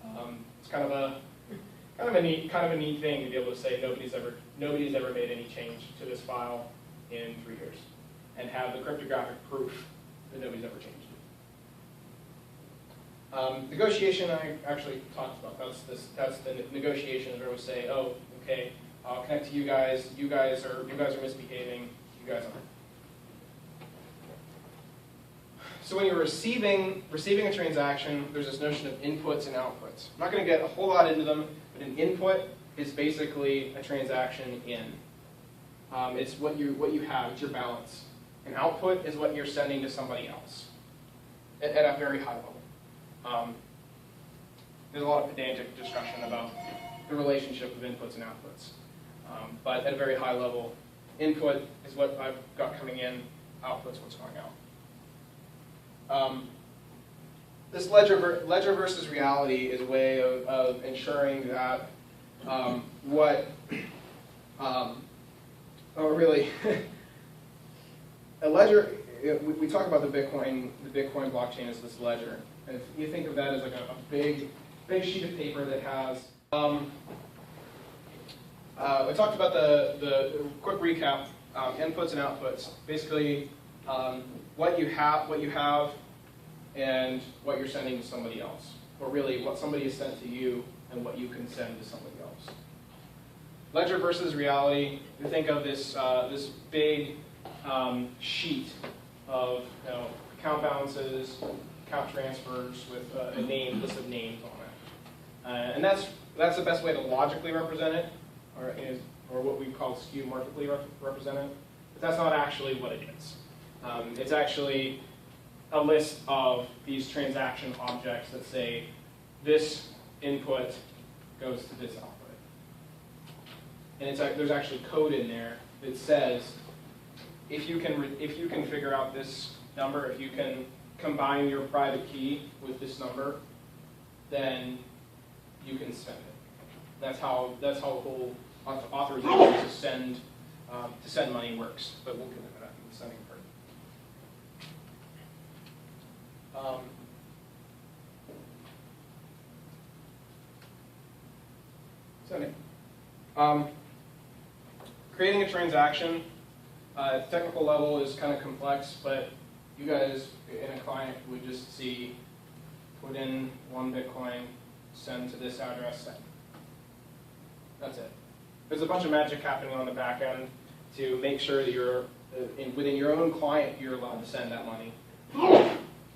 anything. It's kind of a neat thing to be able to say nobody's ever made any change to this file in 3 years, and have the cryptographic proof that nobody's ever changed it. Negotiation I actually talked about. That's the negotiation where we say, oh, okay, I'll connect to you guys. You guys are misbehaving. You guys aren't. So when you're receiving a transaction, there's this notion of inputs and outputs. I'm not going to get a whole lot into them, but an input is basically a transaction in. It's what you have. It's your balance. An output is what you're sending to somebody else at a very high level. There's a lot of pedantic discussion about the relationship of inputs and outputs. But at a very high level, input is what I've got coming in, output's what's going out. This ledger versus reality is a way of ensuring that a ledger. We talk about the Bitcoin blockchain as this ledger, and if you think of that as like a big sheet of paper that has. We talked about the quick recap, inputs and outputs. Basically, what you have, and what you're sending to somebody else, or really what somebody has sent to you and what you can send to somebody else. Ledger versus reality. We think of this big sheet of account balances, account transfers with a list of names on it, and that's the best way to logically represent it, or what we call skeuomorphically represent it. But that's not actually what it is. It's actually a list of these transaction objects that say this input goes to this output. And there's actually code in there that says if you can figure out this number, if you can combine your private key with this number, then you can spend it. That's how the whole authorization to send money works, but we'll get into that in the sending part. Sending. Creating a transaction, at the technical level is kind of complex, but you guys in a client would just see, put in 1 Bitcoin, send to this address, send. That's it. There's a bunch of magic happening on the back end to make sure that you're, within your own client, you're allowed to send that money.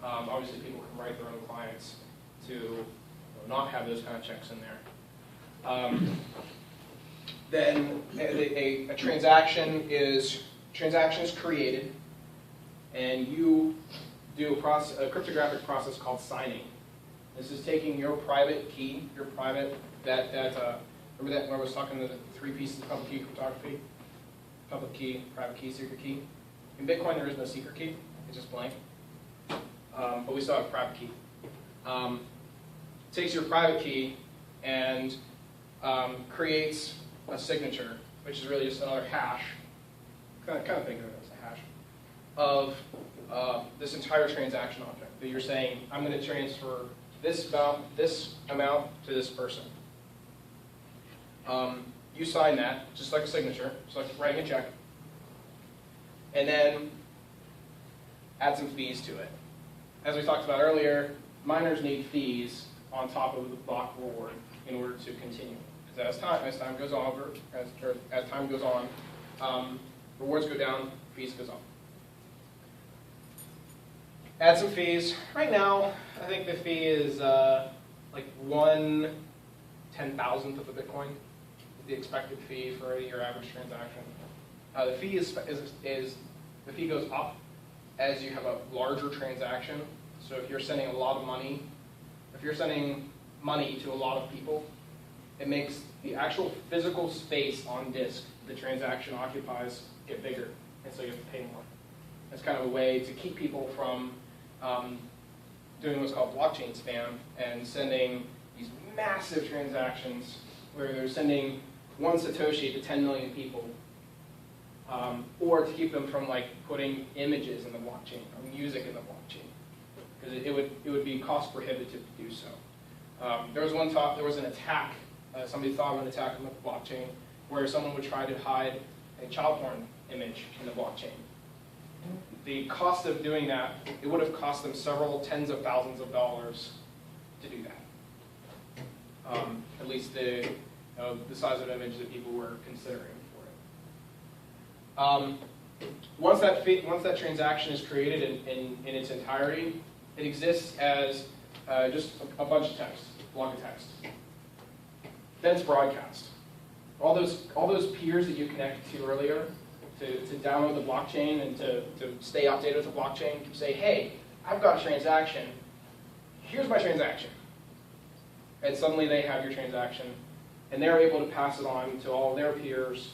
Obviously, people can write their own clients to not have those kind of checks in there. Then a transaction is created, and you do a cryptographic process called signing. This is taking your private key, remember that when I was talking to the 3 pieces of public key cryptography? Public key, private key, secret key. In Bitcoin, there is no secret key. It's just blank. But we still have a private key. Takes your private key and creates a signature, which is really just another hash. Kind of think of it as a hash of this entire transaction object that you're saying, I'm going to transfer this amount to this person. You sign that, just like a signature, just like writing a check, and then add some fees to it. As we talked about earlier, miners need fees on top of the block reward in order to continue. Because as time goes on, rewards go down, fees goes up. Add some fees. Right now, I think the fee is like 1/10,000th of a Bitcoin. The expected fee for your average transaction. The fee goes up as you have a larger transaction. So if you're sending a lot of money, if you're sending money to a lot of people, it makes the actual physical space on disk the transaction occupies get bigger, and so you have to pay more. It's kind of a way to keep people from doing what's called blockchain spam and sending these massive transactions where they're sending 1 Satoshi to 10 million people, or to keep them from like putting images in the blockchain or music in the blockchain, because it would be cost prohibitive to do so. There was an attack. Somebody thought of an attack on the blockchain where someone would try to hide a child porn image in the blockchain. The cost of doing that, it would have cost them several tens of thousands of dollars to do that. At least the size of image that people were considering for it. Once that transaction is created in its entirety, it exists as just a bunch of text, a block of text. Then it's broadcast. All those peers that you connected to earlier to download the blockchain and to stay updated with the blockchain can say, hey, I've got a transaction. Here's my transaction. And suddenly they have your transaction, and they're able to pass it on to all their peers,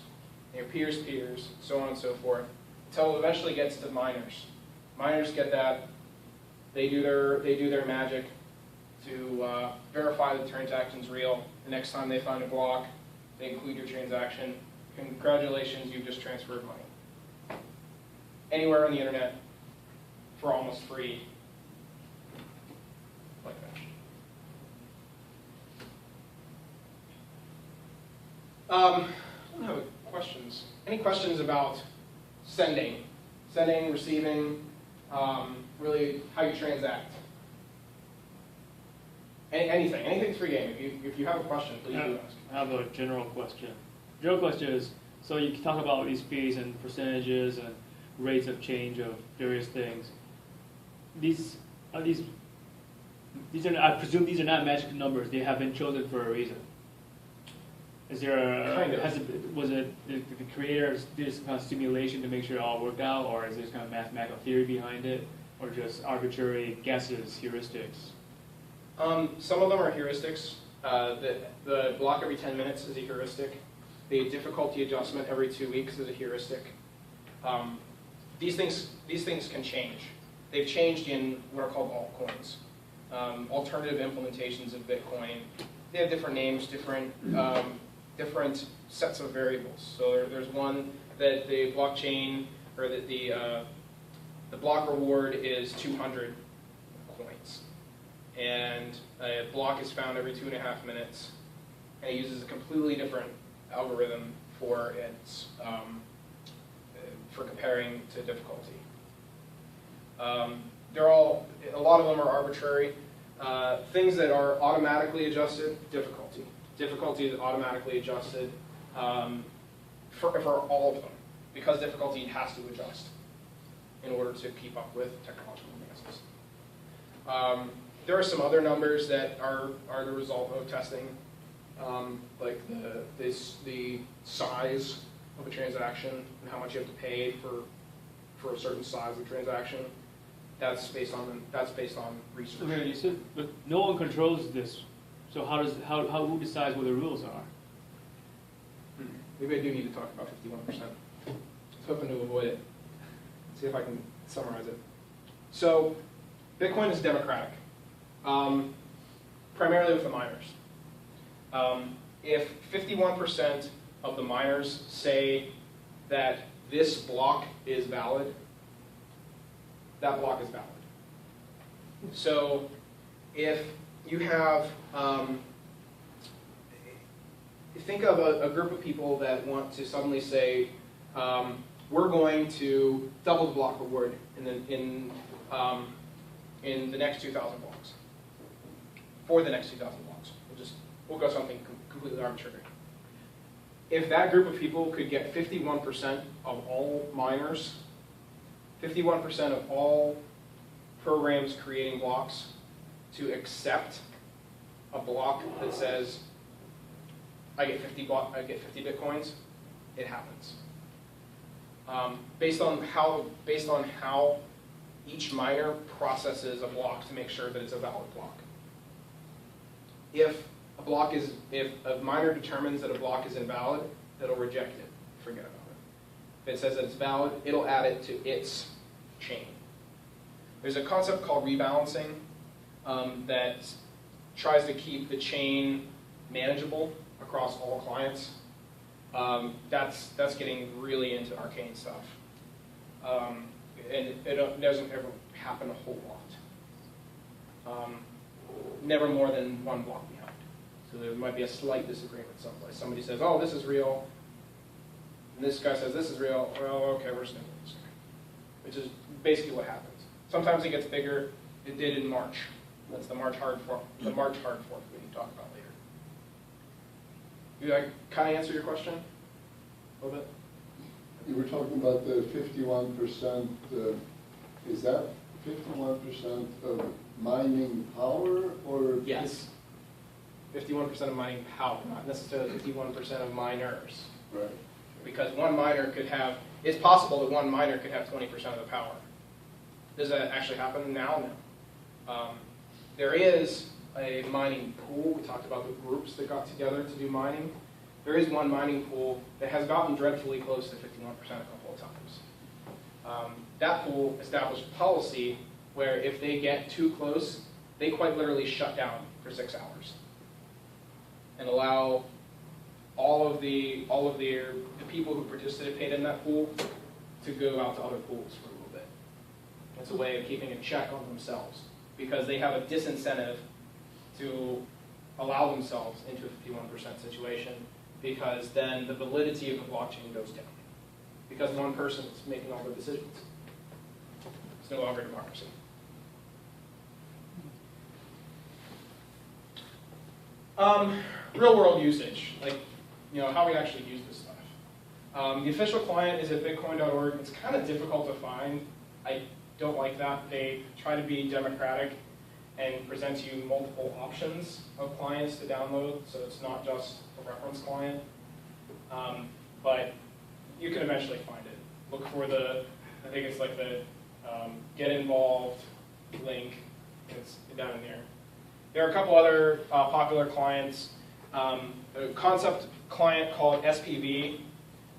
their peers' peers, so on and so forth, until it eventually gets to miners. Miners get that. They do their magic to verify that the transaction's real. The next time they find a block, they include your transaction. Congratulations, you've just transferred money. Anywhere on the internet for almost free, like that. I don't have questions. Any questions about sending, receiving, really how you transact? Anything's free game. If you have a question, please do ask. I have a general question. General question is, so you can talk about these fees and percentages and rates of change of various things. I presume these are not magic numbers. They have been chosen for a reason. Is there was it the creators did some kind of simulation to make sure it all worked out, or is there some kind of mathematical theory behind it, or just arbitrary guesses, heuristics? Some of them are heuristics. The block every 10 minutes is a heuristic. The difficulty adjustment every 2 weeks is a heuristic. These things can change. They've changed in what are called altcoins, alternative implementations of Bitcoin. They have different names, different different sets of variables. So there's one that the blockchain, or that the block reward is 200 coins. And a block is found every 2.5 minutes, and it uses a completely different algorithm for its for comparing to difficulty. A lot of them are arbitrary. Things that are automatically adjusted, difficulty. Difficulty is automatically adjusted for all of them, because difficulty has to adjust in order to keep up with technological advances. There are some other numbers that are the result of testing, like the size of a transaction and how much you have to pay for a certain size of transaction. That's based on research. Okay, you said, but no one controls this. So who decides what the rules are? Maybe I do need to talk about 51%. I was hoping to avoid it. See if I can summarize it. So, Bitcoin is democratic, primarily with the miners. If 51% of the miners say that this block is valid, that block is valid. So, if you have, think of a group of people that want to suddenly say, we're going to double the block reward in the next 2,000 blocks. For the next 2,000 blocks. We'll go something completely arbitrary. If that group of people could get 51% of all miners, 51% of all programs creating blocks to accept a block that says, I get 50 bitcoins, it happens. Based on how each miner processes a block to make sure that it's a valid block. If a miner determines that a block is invalid, it'll reject it. Forget about it. If it says that it's valid, it'll add it to its chain. There's a concept called rebalancing that tries to keep the chain manageable across all clients. That's getting really into arcane stuff. And it doesn't ever happen a whole lot. Never more than one block behind. So there might be a slight disagreement someplace. Somebody says, oh, this is real. And this guy says, this is real. Well, okay, we're just going to do this guy. Which is basically what happens. Sometimes it gets bigger. It did in March. That's the March hard fork. The March hard fork we can talk about later. Did I kind of answer your question a little bit? You were talking about the 51%, is that 51% of mining power, or? Yes. 51% of mining power, not necessarily 51% of miners. Right. Because one miner could have, it's possible that one miner could have 20% of the power. Does that actually happen now? No. There is a mining pool. We talked about the groups that got together to do mining. There is one mining pool that has gotten dreadfully close to 51% a couple of times. That pool established a policy where if they get too close, they quite literally shut down for 6 hours and allow all of the people who participate in that pool to go out to other pools for a little bit. It's a way of keeping a check on themselves because they have a disincentive to allow themselves into a 51% situation, because then the validity of the blockchain goes down. Because one person is making all the decisions. It's no longer democracy. Real world usage, like how we actually use this stuff. The official client is at bitcoin.org. It's kind of difficult to find. I don't like that. They try to be democratic and present to you multiple options of clients to download, so it's not just a reference client. But you can eventually find it. Look for I think it's like the get involved link. It's down in there. There are a couple other popular clients. A concept client called SPV,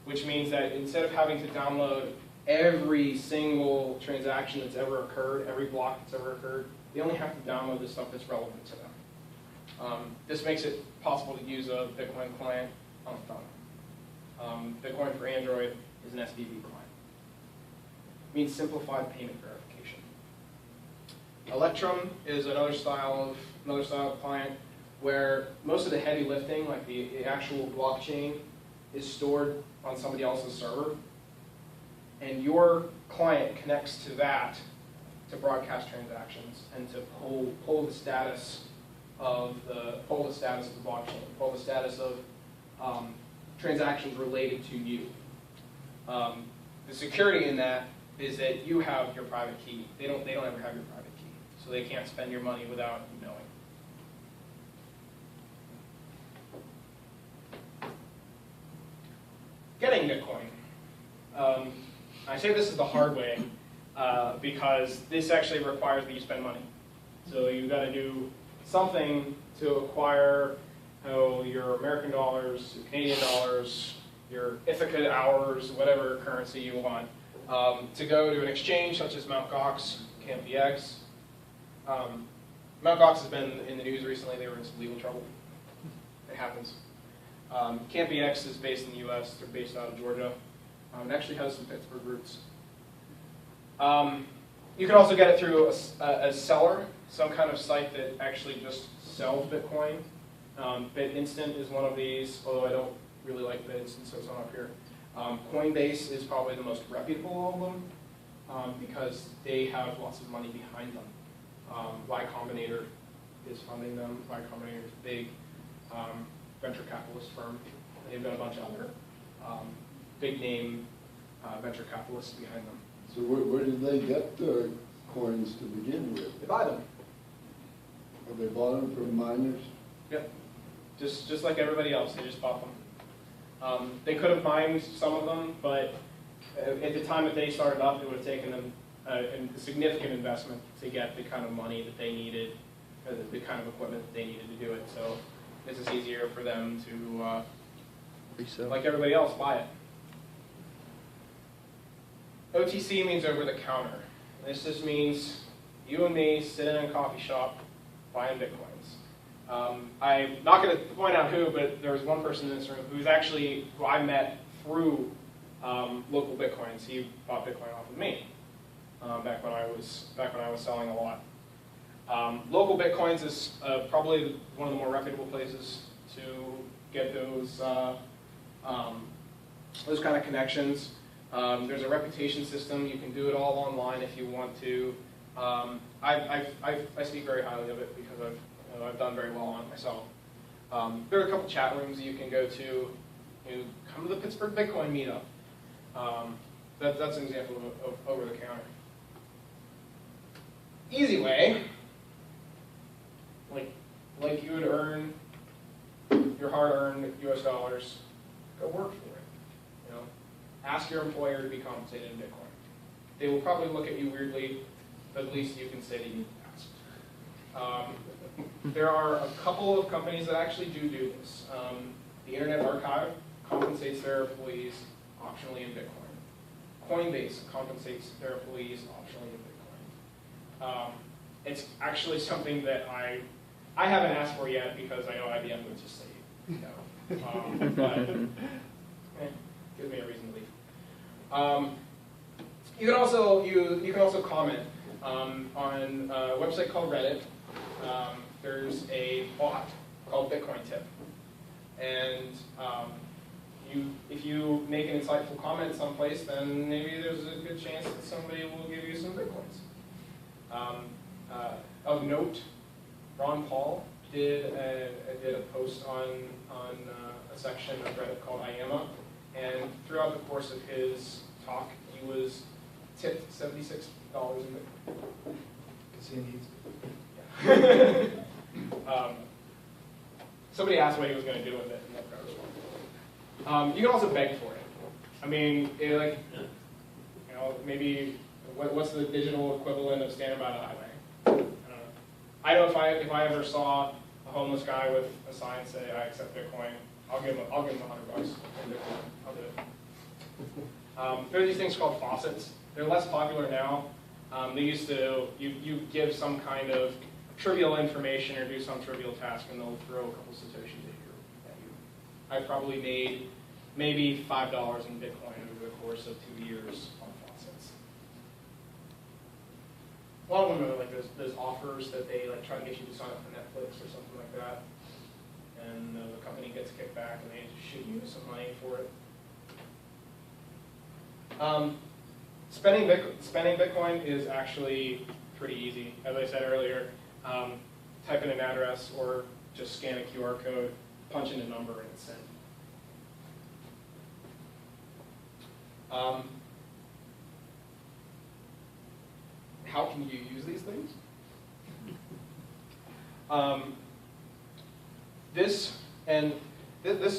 which means that instead of having to download every single transaction that's ever occurred, every block that's ever occurred, they only have to download the stuff that's relevant to them. This makes it possible to use a Bitcoin client on the phone. Bitcoin for Android is an SPV client. It means simplified payment verification. Electrum is another style of client where most of the heavy lifting, like the actual blockchain, is stored on somebody else's server, and your client connects to that to broadcast transactions and to pull the status of the blockchain, pull the status of transactions related to you. The security in that is that you have your private key. They don't ever have your private key, so they can't spend your money without you knowing. Getting Bitcoin. I say this is the hard way because this actually requires that you spend money. So you've got to do something to acquire your American dollars, your Canadian dollars, your Ithaca hours, whatever currency you want, to go to an exchange such as Mt. Gox, CampEX. Mt. Gox has been in the news recently. They were in some legal trouble. It happens. CampEX is based in the U.S. They're based out of Georgia. It actually has some Pittsburgh roots. You can also get it through a seller, some kind of site that actually just sells Bitcoin. BitInstant is one of these, although I don't really like BitInstant, so it's not up here. Coinbase is probably the most reputable of them because they have lots of money behind them. Y Combinator is funding them. Y Combinator is a big venture capitalist firm. They've got a bunch of other big name venture capitalists behind them. So where did they get the coins to begin with? They buy them. Have they bought them from miners? Yep. Just like everybody else, they just bought them. They could have mined some of them, but at the time that they started up, it would have taken them a significant investment to get the kind of money that they needed, the kind of equipment that they needed to do it. So this is easier for them to, like everybody else, buy it. OTC means over the counter. This just means you and me sitting in a coffee shop buying Bitcoins. I'm not going to point out who, but there was one person in this room who I met through local Bitcoins. He bought Bitcoin off of me back when I was selling a lot. Local Bitcoins is probably one of the more reputable places to get those kind of connections. There's a reputation system. You can do it all online if you want to. I speak very highly of it because I've done very well on it myself. There are a couple chat rooms that you can go to. Come to the Pittsburgh Bitcoin meetup. That's an example of over the counter. Easy way, like you would earn your hard-earned U.S. dollars, go work for it. Ask your employer to be compensated in Bitcoin. They will probably look at you weirdly, but at least you can say that you asked. There are a couple of companies that actually do this. The Internet Archive compensates their employees optionally in Bitcoin. Coinbase compensates their employees optionally in Bitcoin. It's actually something that I haven't asked for yet because I know IBM would just say no. But gives me a reason to leave. You can also comment on a website called Reddit. There's a bot called Bitcoin Tip, and if you make an insightful comment someplace, then maybe there's a good chance that somebody will give you some Bitcoins. Of note, Ron Paul did a post on a section of Reddit called IAMA, and throughout the course of his talk, he was tipped $76 in Bitcoin. Because he needs it. Yeah. Somebody asked what he was going to do with it, and that was one. You can also beg for it. I mean, maybe what's the digital equivalent of standing by the highway? I know if I ever saw a homeless guy with a sign say I accept Bitcoin, I'll give him $100 in Bitcoin. I'll do it. There are these things called faucets. They're less popular now. They used to you give some kind of trivial information or do some trivial task, and they'll throw a couple satoshis at you. I probably made maybe $5 in Bitcoin over the course of 2 years on faucets. A lot of them are like those offers that they like try to get you to sign up for Netflix or something like that, and the company gets kicked back and they shoot you some money for it. Spending Bitcoin is actually pretty easy. As I said earlier, type in an address or just scan a QR code, punch in a number, and it's sent. How can you use these things? This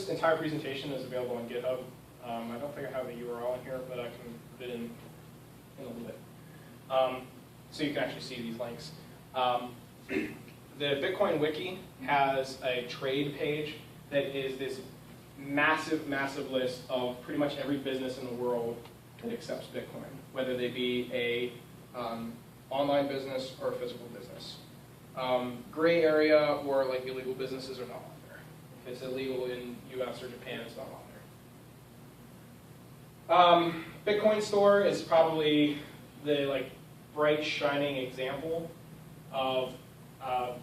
entire presentation is available on GitHub. I don't think I have a URL in here, but I can put it in a little bit. So you can actually see these links. The Bitcoin Wiki has a trade page that is this massive, massive list of pretty much every business in the world that accepts Bitcoin, whether they be a online business or a physical business. Gray area or like illegal businesses are not on there. If it's illegal in US or Japan, it's not on there. Bitcoin Store is probably the like bright, shining example of a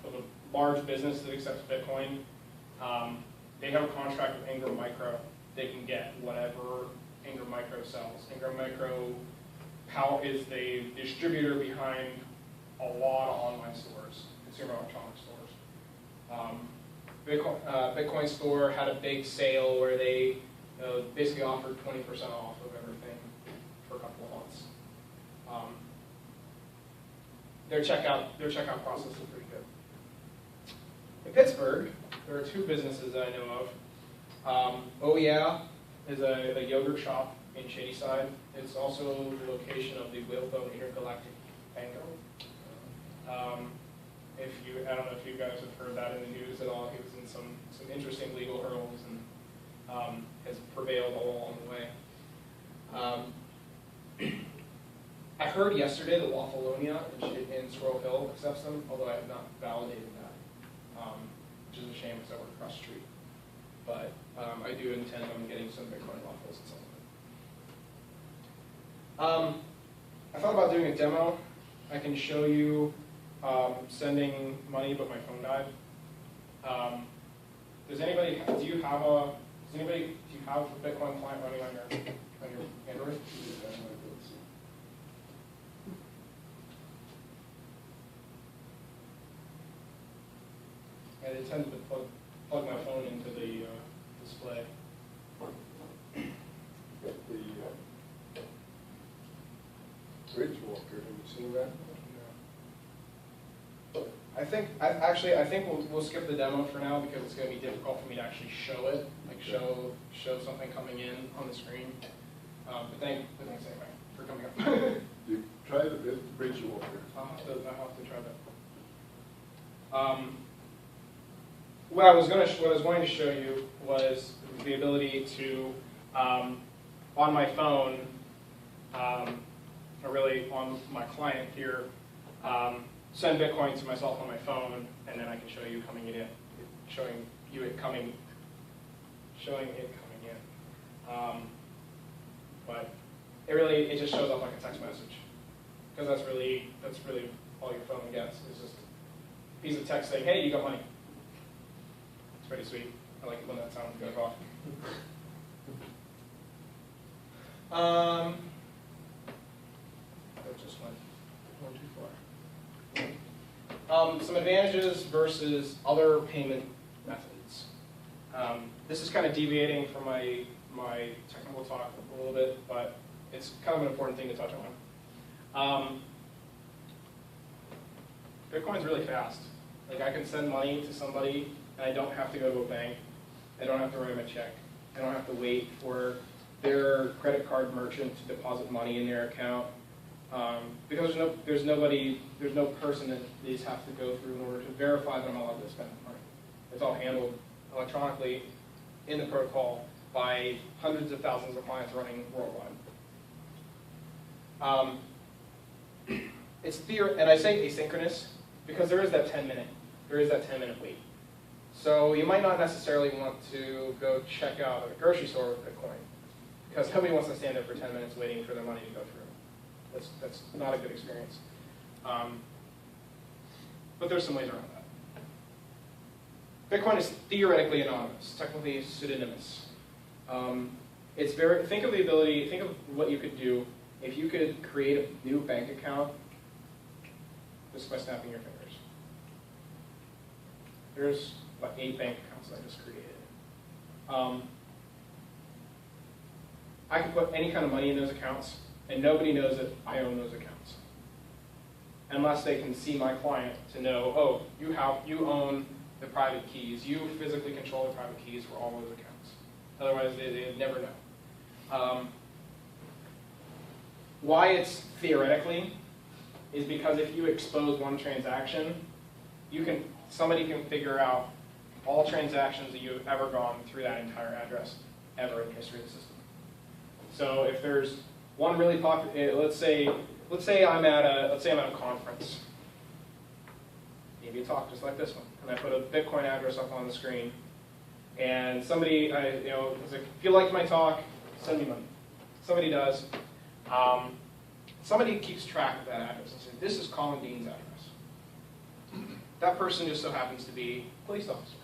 large business that accepts Bitcoin. They have a contract with Ingram Micro. They can get whatever Ingram Micro sells. Ingram Micro is the distributor behind a lot of online stores, consumer electronic stores. Bitcoin Store had a big sale where they basically offered 20% off of everything for a couple of months. Their checkout process is pretty good. In Pittsburgh, there are two businesses that I know of. Oh Yeah is a yogurt shop in Shadyside. It's also the location of the Whalebone Intergalactic Banco. I don't know if you guys have heard that in the news at all. He was in some interesting legal hurdles and has prevailed all along the way. I heard yesterday that Waffalonia in Squirrel Hill accepts them, although I have not validated that, which is a shame because I work across the street. But I do intend on getting some Bitcoin waffles at some point. I thought about doing a demo. I can show you sending money, but my phone died. Do you have a Bitcoin client running on your Android? I intended to plug my phone into the display. Got the Bridge Walker, have you seen that? I think we'll skip the demo for now because it's going to be difficult for me to actually show it, like show something coming in on the screen. But thanks anyway for coming up. You try the Bridge Walker. I'll have to try that. What I was going to show you was the ability to, on my phone, or really on my client here, send Bitcoin to myself on my phone, and then I can show you showing it coming in. But it just shows up like a text message, because that's really all your phone gets. It's just a piece of text saying, "Hey, you got money." It's pretty sweet. I like it when that sound goes off. That just went too far. Some advantages versus other payment methods. This is kind of deviating from my technical talk a little bit, but it's kind of an important thing to touch on. Bitcoin's really fast. Like I can send money to somebody and I don't have to go to a bank. I don't have to write them a check. I don't have to wait for their credit card merchant to deposit money in their account. Because there's no person that these have to go through in order to verify that I'm allowed to spend money. It's all handled electronically in the protocol by hundreds of thousands of clients running worldwide. And I say asynchronous because there is that 10-minute wait. So you might not necessarily want to go check out at a grocery store with Bitcoin, because nobody wants to stand there for 10 minutes waiting for their money to go through. That's not a good experience. But there's some ways around that. Bitcoin is theoretically anonymous, technically pseudonymous. Think of what you could do if you could create a new bank account just by snapping your fingers. There's like 8 bank accounts that I just created. I can put any kind of money in those accounts, and nobody knows that I own those accounts, unless they can see my client to know, oh, you own the private keys, you physically control the private keys for all those accounts. Otherwise, they'd never know. Why it's theoretically is because if you expose one transaction, somebody can figure out all transactions that you've ever gone through that entire address ever in the history of the system. So if there's one really popular, let's say I'm at a conference, maybe a talk just like this one, and I put a Bitcoin address up on the screen, and somebody, is like, if you liked my talk, send me money. Somebody does. Somebody keeps track of that address and says, this is Colin Dean's address. That person just so happens to be a police officer.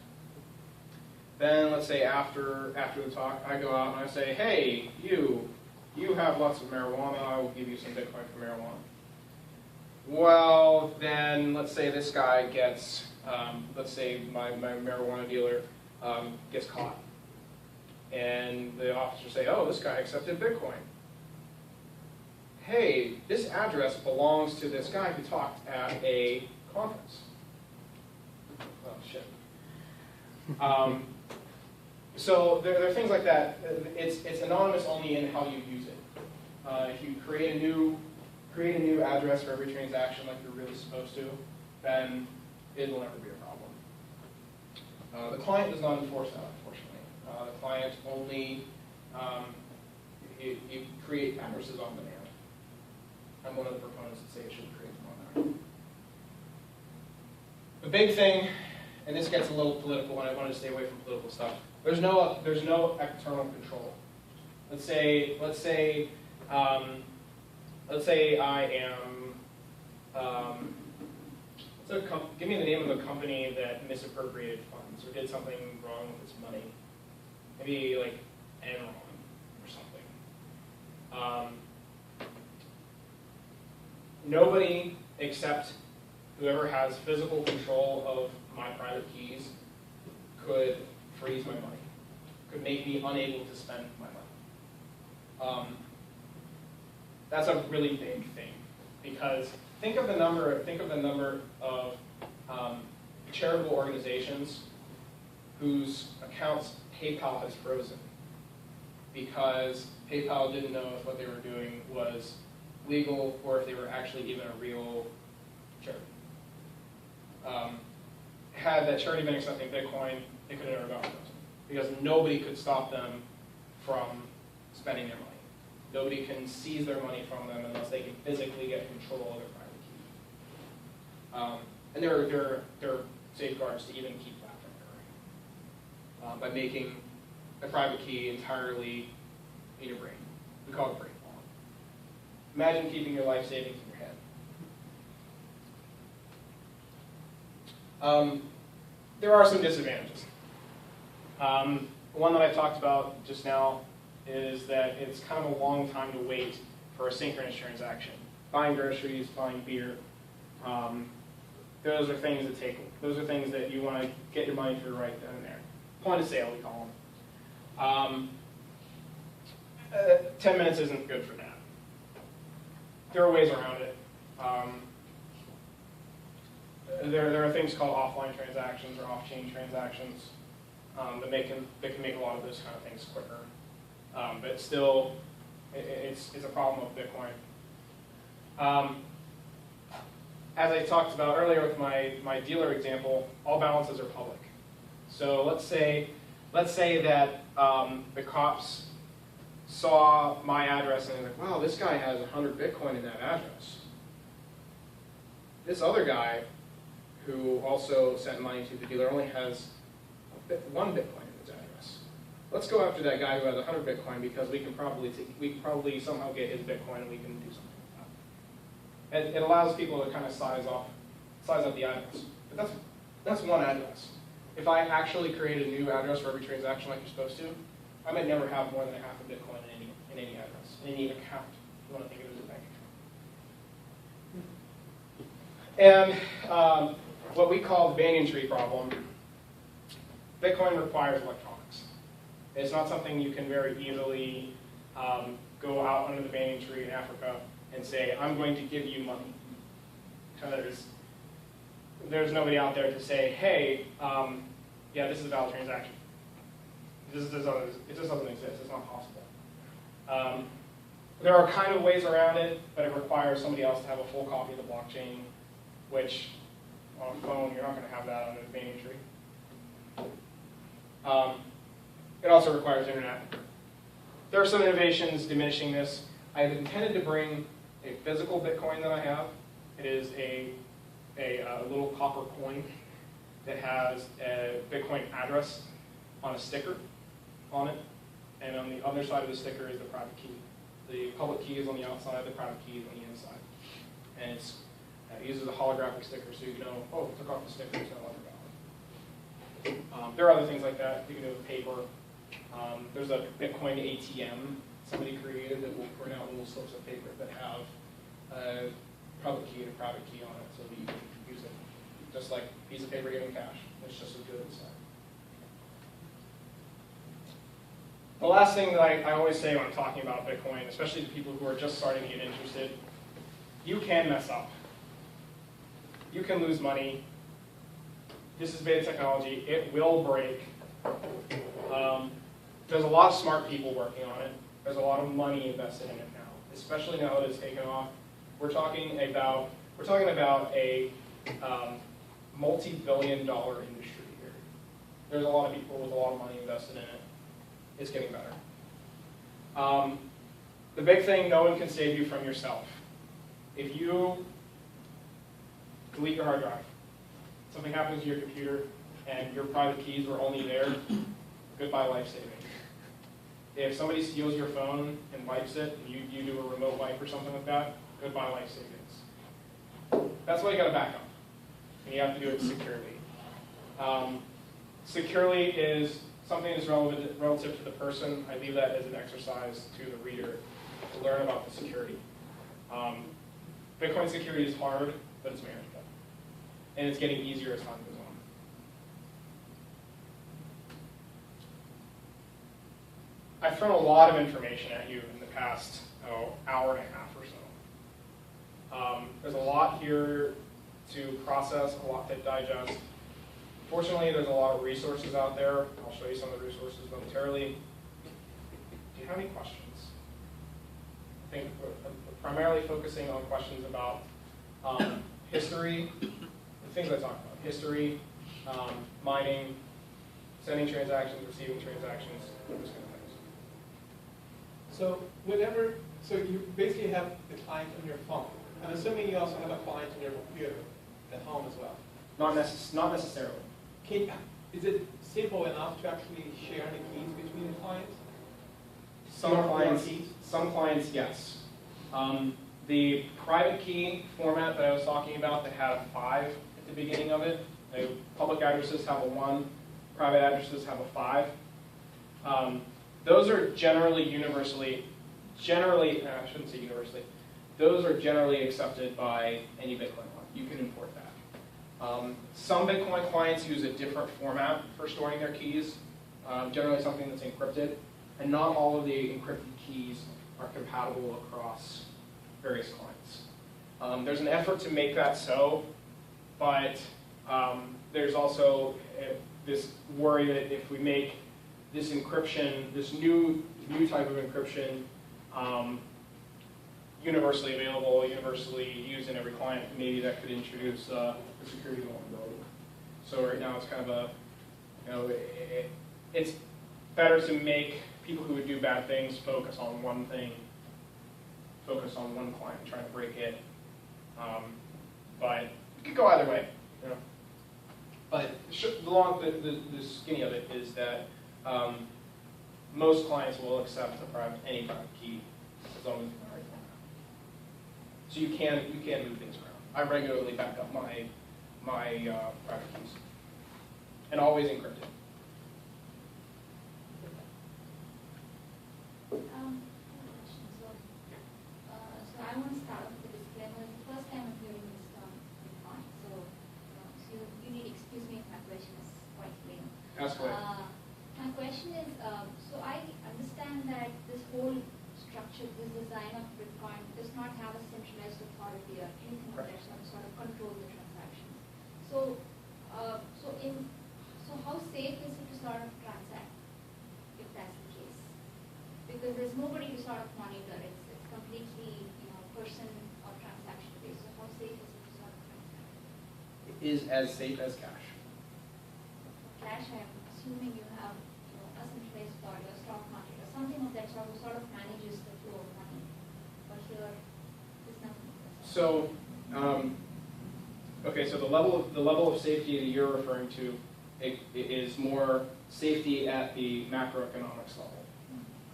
Then let's say after the talk, I go out and I say, hey, you have lots of marijuana, I will give you some Bitcoin for marijuana. Well, then let's say this guy gets, let's say my marijuana dealer gets caught. And the officers say, oh, this guy accepted Bitcoin. Hey, this address belongs to this guy who talked at a conference. Oh, shit. So there are things like that. It's anonymous only in how you use it. If you create a new address for every transaction like you're really supposed to, then it will never be a problem. The client does not enforce that, unfortunately. The client only you create addresses on demand. I'm one of the proponents that say it should create them on demand. The big thing, and this gets a little political, and I wanted to stay away from political stuff. There's no external control. Let's say I am. Give me the name of a company that misappropriated funds or did something wrong with its money. Maybe like Enron or something. Nobody except whoever has physical control of my private keys could freeze my money, could make me unable to spend my money. That's a really big thing, because think of the number of charitable organizations whose accounts PayPal has frozen because PayPal didn't know if what they were doing was legal or if they were actually even a real charity. Had that charity been accepting Bitcoin, they could have never gotten frozen because nobody could stop them from spending their money. Nobody can seize their money from them unless they can physically get control of their private key. And there are safeguards to even keep that from occurring by making the private key entirely in your brain. We call it brain fog. Imagine keeping your life savings in your head. There are some disadvantages. One that I talked about just now is that it's kind of a long time to wait for a synchronous transaction. Buying groceries, buying beer, those are things that take. Those are things that you want to get your money through right then and there. Point of sale, we call them. 10 minutes isn't good for that. There are ways around it. There are things called offline transactions or off-chain transactions that can make a lot of those kind of things quicker. But still, it's a problem with Bitcoin. As I talked about earlier with my dealer example, all balances are public. So let's say that the cops saw my address and they're like, wow, this guy has 100 Bitcoin in that address. This other guy who also sent money to the dealer only has 1 Bitcoin in his address. Let's go after that guy who has 100 Bitcoin because we can probably somehow get his Bitcoin and we can do something with that. And it allows people to kind of size up the address. But that's 1 address. If I actually create a new address for every transaction like you're supposed to, I might never have more than a half a Bitcoin in any address, in any account. You want to think of it as a bank account. And what we call the banyan tree problem, Bitcoin requires electronics. It's not something you can very easily go out under the banyan tree in Africa and say, I'm going to give you money. There's nobody out there to say, hey, yeah, this is a valid transaction. It just doesn't exist. It's not possible. There are kind of ways around it, but it requires somebody else to have a full copy of the blockchain, which on a phone, you're not going to have that under the banyan tree. It also requires internet. There are some innovations diminishing this. I have intended to bring a physical Bitcoin that I have. It is a little copper coin that has a Bitcoin address on a sticker on it, and on the other side of the sticker is the private key. The public key is on the outside, the private key is on the inside. And it uses a holographic sticker so you know, oh, took off the sticker, it's no longer valid. There are other things like that. You can do with paper. There's a Bitcoin ATM somebody created that will print out little slips of paper that have a public key and a private key on it so that you can use it just like a piece of paper given cash. It's just as good inside. The last thing that I always say when I'm talking about Bitcoin, especially to people who are just starting to get interested, you can mess up. You can lose money. This is beta technology. It will break. There's a lot of smart people working on it. There's a lot of money invested in it now, especially now that it's taken off. We're talking about a multi-billion-dollar industry here. There's a lot of people with a lot of money invested in it. It's getting better. The big thing, no one can save you from yourself. If you delete your hard drive, something happens to your computer, and your private keys were only there, goodbye life saving. If somebody steals your phone and wipes it, and you do a remote wipe or something like that, goodbye life savings. That's why you got to back up. And you have to do it securely. Securely is something that's relative to the person. I leave that as an exercise to the reader to learn about the security. Bitcoin security is hard, but it's manageable. And it's getting easier as time goes on. I've thrown a lot of information at you in the past hour and a half or so. There's a lot here to process, a lot to digest. Fortunately, there's a lot of resources out there. I'll show you some of the resources momentarily. Do you have any questions? I think we're primarily focusing on questions about history, the things I talked about, history, mining, sending transactions, receiving transactions, those kind of things. So you basically have the client on your phone. I'm assuming you also have a client on your computer at home as well. Not necessarily. Is it simple enough to actually share the keys between the clients? Some clients, yes. The private key format that I was talking about that had a 5 at the beginning of it, public addresses have a 1, private addresses have a 5. Those are generally those are generally accepted by any Bitcoin client. You can import that. Some Bitcoin clients use a different format for storing their keys, generally something that's encrypted, and not all of the encrypted keys are compatible across various clients. There's an effort to make that so, but there's also this worry that if we make this encryption, this new type of encryption, universally available, universally used in every client, maybe that could introduce a security vulnerability. So right now it's kind of it's better to make people who would do bad things focus on one thing, focus on one client, trying to break it. But it could go either way. But The skinny of it is that most clients will accept any private key as long as it's not right. So you can move things around. I regularly back up my private keys, and always encrypt it. So I want to start with the disclaimer. It's the first time I'm hearing this term Bitcoin. So you need to excuse me if my question is quite clear. Ask away. My question is, so I understand that this whole structure, this design of Bitcoin does not have a centralized authority or anything of that sort of control the transactions. So, so how safe is it to sort of transact if that's the case? Because there's nobody to sort of monitor it. It's completely, person or transaction based. So how safe is it to sort of transact? It is as safe as cash. Cash, I'm assuming you have, a centralized authority or stock market or something of that sort of manages the flow of money. But here, there's nothing. So, okay, so the level of safety that you're referring to is more safety at the macroeconomics level,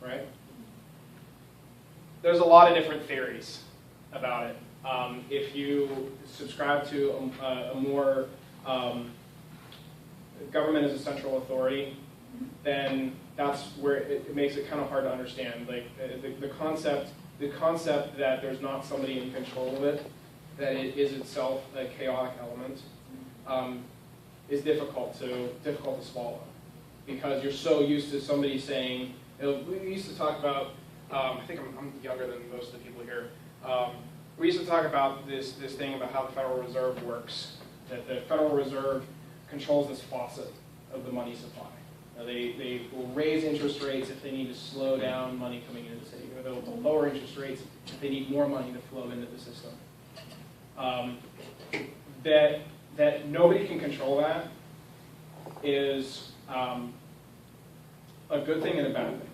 right? There's a lot of different theories about it. If you subscribe to a more government as a central authority, then that's where it makes it kind of hard to understand. Like the concept that there's not somebody in control of it, that it is itself a chaotic element, is difficult to swallow, because you're so used to somebody saying. We used to talk about. I think I'm younger than most of the people here. We used to talk about this thing about how the Federal Reserve works. That the Federal Reserve controls this faucet of the money supply. They will raise interest rates if they need to slow down money coming into the city. Or they'll lower interest rates if they need more money to flow into the system. That nobody can control that is a good thing and a bad thing.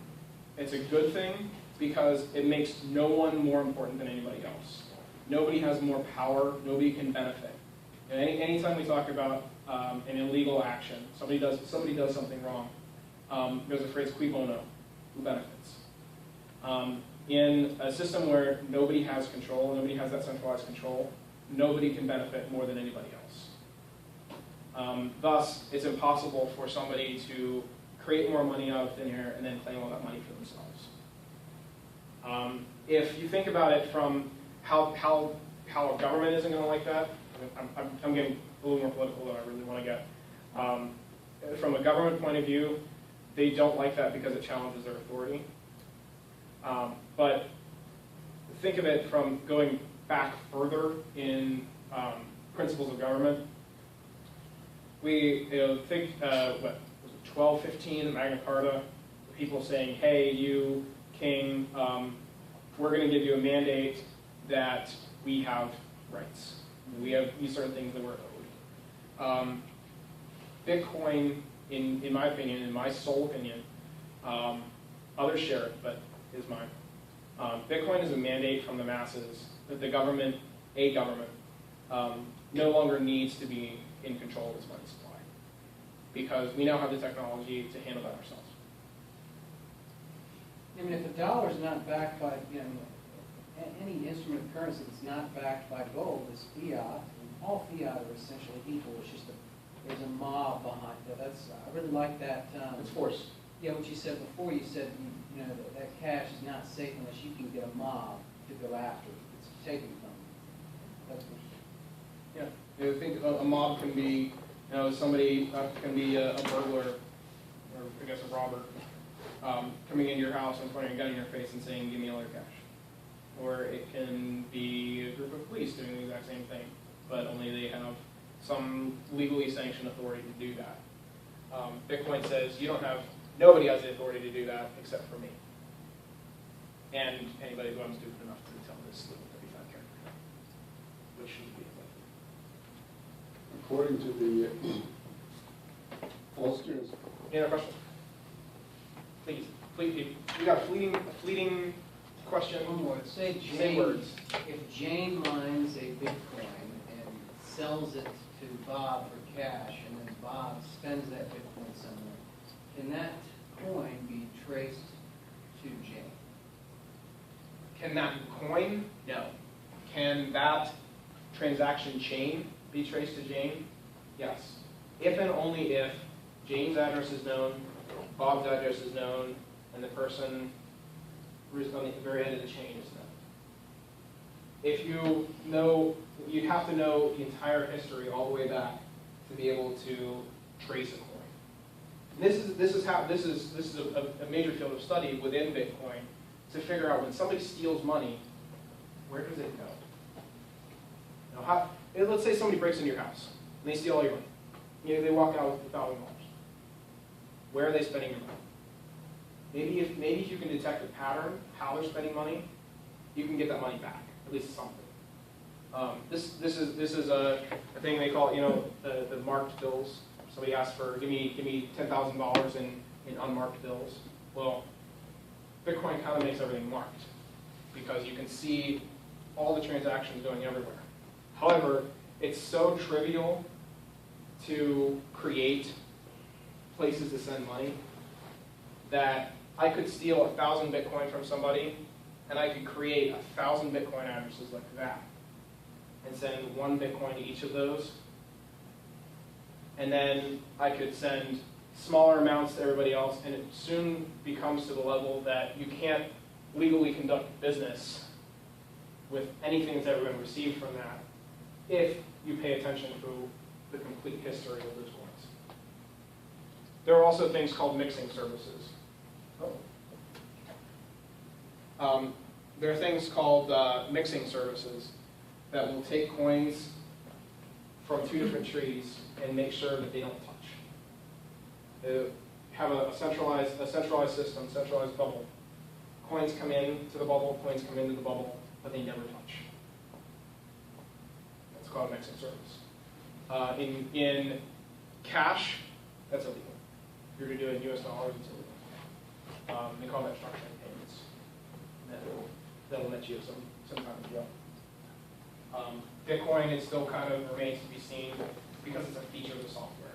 It's a good thing because it makes no one more important than anybody else. Nobody has more power. Nobody can benefit. And anytime we talk about an illegal action, somebody does something wrong, there's a phrase, qui bono, who benefits. In a system where nobody has control, nobody has that centralized control, nobody can benefit more than anybody else. Thus, it's impossible for somebody to create more money out of thin air and then claim all that money for themselves. If you think about it from how a government isn't going to like that, I'm getting a little more political than I really want to get. From a government point of view, they don't like that because it challenges their authority. But think of it from going back further in principles of government. We think, what was it, 1215 Magna Carta, people saying, hey, you, king, we're going to give you a mandate that we have rights. We have these certain things that we're owed. Bitcoin, in my opinion, in my sole opinion, others share it, but is mine. Bitcoin is a mandate from the masses that the government, no longer needs to be in control of its money supply, because we now have the technology to handle that ourselves. I mean, if the dollar is not backed by, any instrument of currency that's not backed by gold is fiat, and all fiat are essentially equal. It's just there's a mob behind it. I really like that. It's force. Yeah, what you said before. You said that cash is not safe unless you can get a mob to go after it. It's taken from them. That's Yeah, I think a mob can be, somebody can be a burglar, or I guess a robber, coming into your house and pointing a gun in your face and saying, give me all your cash. Or it can be a group of police doing the exact same thing, but only they have some legally sanctioned authority to do that. Bitcoin says nobody has the authority to do that except for me. And anybody who I'm stupid enough to tell this little 35 character, which should be According to the Austrians. Any other questions? Please, we got a fleeting question. one more. Say Say words. If Jane mines a Bitcoin and sells it to Bob for cash, and then Bob spends that Bitcoin somewhere, can that coin be traced to Jane? Can that coin? No. Can that transaction chain be traced to Jane? Yes. If and only if Jane's address is known, Bob's address is known, and the person who's on the very end of the chain is known. If you know, you'd have to know the entire history all the way back to be able to trace a coin. And this is a major field of study within Bitcoin to figure out when somebody steals money, where does it go? Let's say somebody breaks into your house and they steal all your money. They walk out with $1,000. Where are they spending your money? Maybe if you can detect a pattern, how they're spending money, you can get that money back, at least something. This is a thing they call, the marked bills. Somebody asks for, give me $10,000 in unmarked bills. Well, Bitcoin kind of makes everything marked because you can see all the transactions going everywhere. However, it's so trivial to create places to send money that I could steal 1,000 Bitcoin from somebody and I could create 1,000 Bitcoin addresses like that and send 1 Bitcoin to each of those. And then I could send smaller amounts to everybody else, and it soon becomes to the level that you can't legally conduct business with anything that's ever been received from that if you pay attention to the complete history of those coins. There are also things called mixing services. There are things called mixing services that will take coins from 2 different trees and make sure that they don't touch. They have a centralized system, centralized bubble. Coins come into the bubble, coins come into the bubble, but they never touch. That's called a mixing service. In cash, that's illegal. If you're to do it in US dollars, it's illegal. They call that structured payments. That'll net you some kind of deal. Bitcoin is still kind of remains to be seen because it's a feature of the software.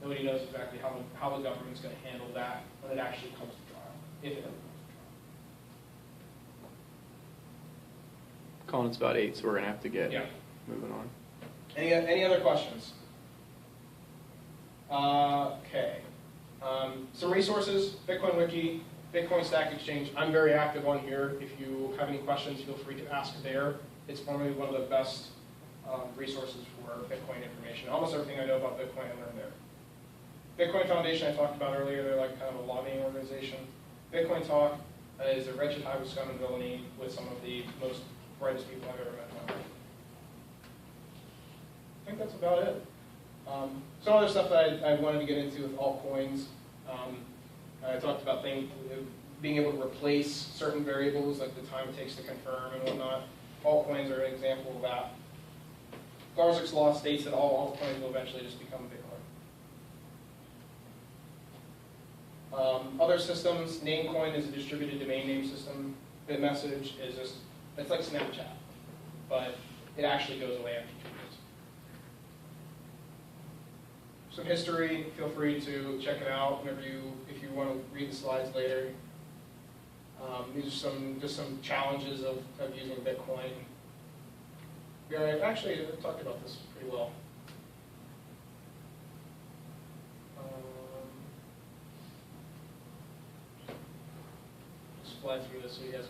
Nobody knows exactly how the government's going to handle that when it actually comes to trial, if it ever comes to trial. Colin, it's about 8, so we're going to have to get moving on. Any other questions? Okay. Some resources, Bitcoin Wiki, Bitcoin Stack Exchange. I'm very active on here. If you have any questions, feel free to ask there. It's probably one of the best resources for Bitcoin information. Almost everything I know about Bitcoin I learned there. Bitcoin Foundation I talked about earlier, they're like kind of a lobbying organization. Bitcoin Talk is a wretched high of scum and villainy with some of the most brightest people I've ever met in my life. I think that's about it. Some other stuff that I wanted to get into with altcoins. I talked about being able to replace certain variables, like the time it takes to confirm and whatnot. Altcoins are an example of that. Garzick's law states that all altcoins will eventually just become Bitcoin. Other systems, Namecoin is a distributed domain name system. Bitmessage is just, it's like Snapchat, but it actually goes away after 2 years. Some history, feel free to check it out whenever if you want to read the slides later. These are just some challenges of using Bitcoin. Actually, I talked about this pretty well. Just fly through this so you guys can